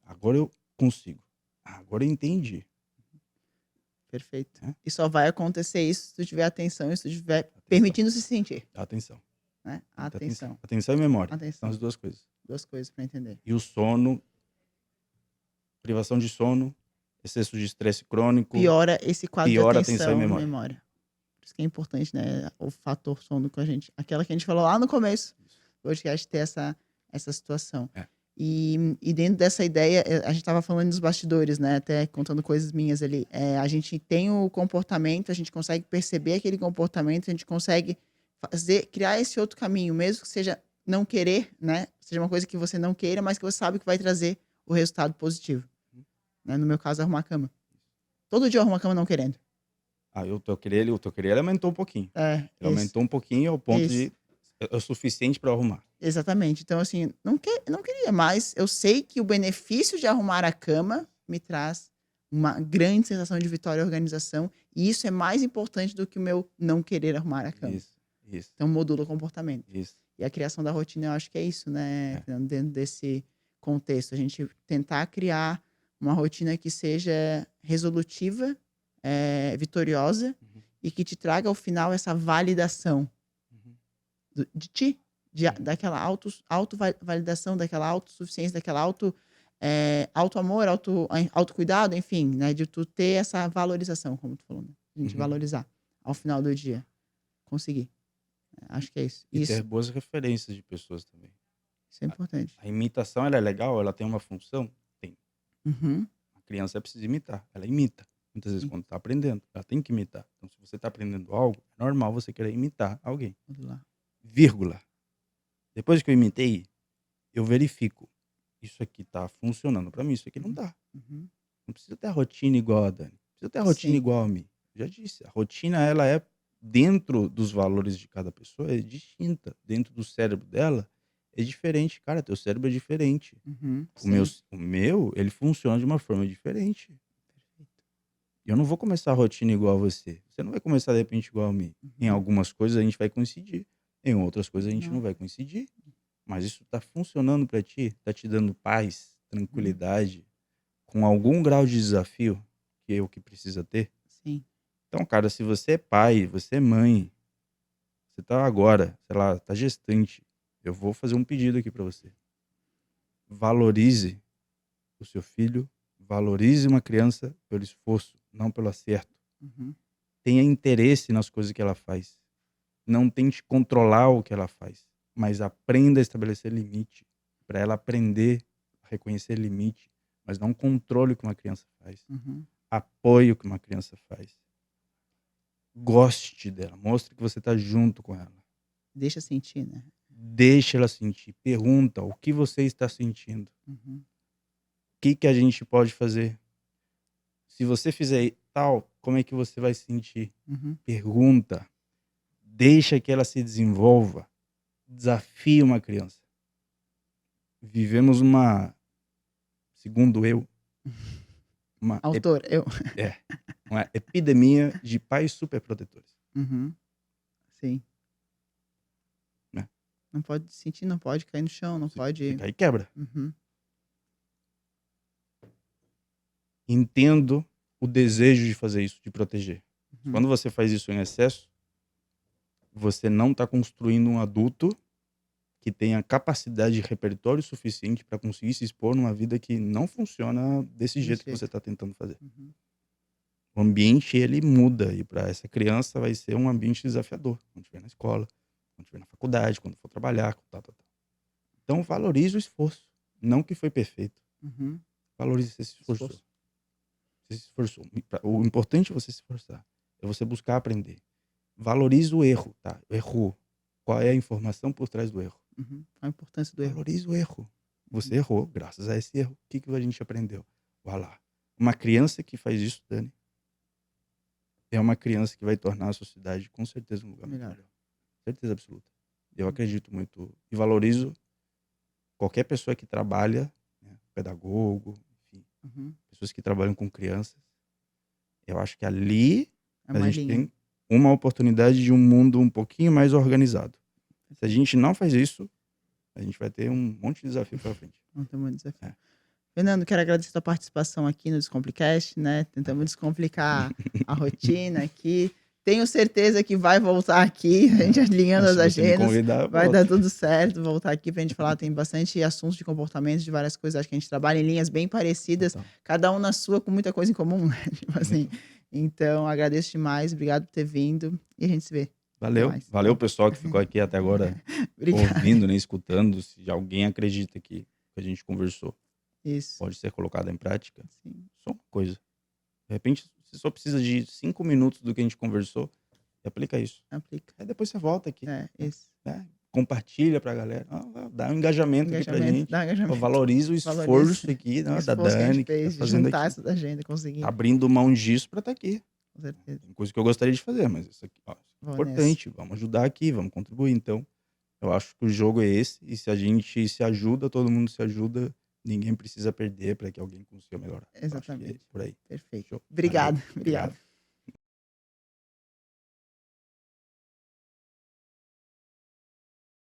Agora eu consigo. Agora eu entendi. Perfeito. É. E só vai acontecer isso se tu tiver atenção e se tu estiver Atenção. permitindo se sentir. Atenção. Né? Muita Atenção. Atenção e memória. São Atenção. as duas coisas. Duas coisas pra entender. E o sono, privação de sono, excesso de estresse crônico, Piora esse quadro de piora a atenção e atenção e memória. memória. Por isso que é importante, né? O fator sono com a gente. Aquela que a gente falou lá no começo do podcast, ter essa situação. É. E dentro dessa ideia, a gente estava falando dos bastidores, né? Até contando coisas minhas ali. A gente tem o comportamento, a gente consegue perceber aquele comportamento, a gente consegue criar esse outro caminho, mesmo que seja não querer, né? Seja uma coisa que você não queira, mas que você sabe que vai trazer o resultado positivo. Né? No meu caso, arrumar a cama. Todo dia eu arrumo a cama não querendo. O teu querer ele aumentou um pouquinho. Ele Isso. aumentou um pouquinho ao ponto Isso. de é o suficiente para arrumar. Exatamente. Então, assim, não queria, mas eu sei que o benefício de arrumar a cama me traz uma grande sensação de vitória e organização. E isso é mais importante do que o meu não querer arrumar a cama. Isso. Então, modula o comportamento. Isso. E a criação da rotina, eu acho que é isso, né? Dentro desse contexto. A gente tentar criar uma rotina que seja resolutiva, vitoriosa, e que te traga ao final essa validação de ti, daquela autovalidação, daquela autossuficiência, daquela auto-amor, autocuidado, enfim, né? De tu ter essa valorização, como tu falou, né? A gente valorizar ao final do dia. Conseguir. Acho que é isso. E ter boas referências de pessoas também. Isso é importante. A imitação, ela é legal? Ela tem uma função? Tem. Uhum. A criança precisa imitar. Ela imita. Muitas vezes, quando está aprendendo, ela tem que imitar. Então, se você está aprendendo algo, é normal você querer imitar alguém. Vírgula. Depois que eu imitei, eu verifico. Isso aqui tá funcionando para mim, isso aqui não tá. Não precisa ter a rotina igual a Dani. Não precisa ter a rotina igual a mim. Já disse, a rotina, ela é dentro dos valores de cada pessoa, é distinta. Dentro do cérebro dela, é diferente. Cara, teu cérebro é diferente. O meu, ele funciona de uma forma diferente. Eu não vou começar a rotina igual a você. Você não vai começar, de repente, igual a mim. Em algumas coisas a gente vai coincidir. Em outras coisas a gente não vai coincidir. Mas isso tá funcionando para ti? Tá te dando paz, tranquilidade, com algum grau de desafio? que é o que precisa ter. Sim. Então, cara, se você é pai, você é mãe, você tá agora, sei lá, tá gestante, eu vou fazer um pedido aqui pra você. Valorize o seu filho, valorize uma criança pelo esforço, não pelo acerto. Uhum. Tenha interesse nas coisas que ela faz. Não tente controlar o que ela faz, mas aprenda a estabelecer limite, para ela aprender a reconhecer limite, mas não controle o que uma criança faz. Uhum. Apoie o que uma criança faz. Goste dela, mostre que você está junto com ela. Deixa sentir, né? Deixe ela sentir, pergunta o que você está sentindo. Uhum. O que a gente pode fazer? Se você fizer tal, como é que você vai se sentir? Uhum. Pergunta. Deixa que ela se desenvolva. Desafie uma criança. Vivemos segundo eu, uma Autor, eu. uma epidemia de pais superprotetores. Uhum. Sim. Né? Não pode sentir, não pode cair no chão, não pode. Aí quebra. Uhum. Entendo o desejo de fazer isso, de proteger. Uhum. Quando você faz isso em excesso, você não está construindo um adulto que tenha capacidade de repertório suficiente para conseguir se expor numa vida que não funciona desse jeito que você está tentando fazer. Uhum. O ambiente, ele muda, e para essa criança vai ser um ambiente desafiador, quando estiver na escola, quando estiver na faculdade, quando for trabalhar, tal. Então, valorize o esforço, não que foi perfeito. Uhum. Valorize esse esforço. Você se esforçou. O importante é você se esforçar, é você buscar aprender. Valorize o erro, tá? Errou. Qual é a informação por trás do erro? Uhum. A importância do erro. Valorize o erro. Você errou, graças a esse erro. O que a gente aprendeu? Vá lá. Uma criança que faz isso, Dani, é uma criança que vai tornar a sociedade com certeza um lugar muito melhor. Certeza absoluta. Eu acredito muito e valorizo qualquer pessoa que trabalha, né, pedagogo, enfim, pessoas que trabalham com crianças. Eu acho que ali a gente tem uma oportunidade de um mundo um pouquinho mais organizado. Se a gente não faz isso, a gente vai ter um monte de desafio pela frente. Vamos ter um monte de desafio. Fernando, quero agradecer a sua participação aqui no Descomplicast, né? Tentamos descomplicar a rotina aqui. Tenho certeza que vai voltar aqui, a gente alinhando as agendas. Vai dar tudo certo, voltar aqui pra gente falar. Tem bastante assuntos de comportamentos, de várias coisas. Acho que a gente trabalha em linhas bem parecidas, cada um na sua, com muita coisa em comum, né? Tipo assim. Então, agradeço demais, obrigado por ter vindo e a gente se vê. Valeu pessoal que ficou aqui até agora ouvindo, né, escutando. Se alguém acredita que a gente conversou, isso pode ser colocado em prática. Sim. Só uma coisa. De repente, você só precisa de 5 minutos do que a gente conversou e aplica isso. Aí depois você volta aqui. Isso. Né? Compartilha pra galera. Dá um engajamento aqui pra gente. Valoriza o esforço aqui, né, da Dani, que tá fazendo aqui. Essa da agenda, conseguir. Abrindo mão disso pra estar aqui. Com certeza. Tem coisa que eu gostaria de fazer, mas isso aqui é importante. Vamos ajudar aqui, vamos contribuir. Então, eu acho que o jogo é esse. E se a gente se ajuda, todo mundo se ajuda. Ninguém precisa perder para que alguém consiga melhorar. Exatamente. Por aí. Perfeito. Show. Obrigado.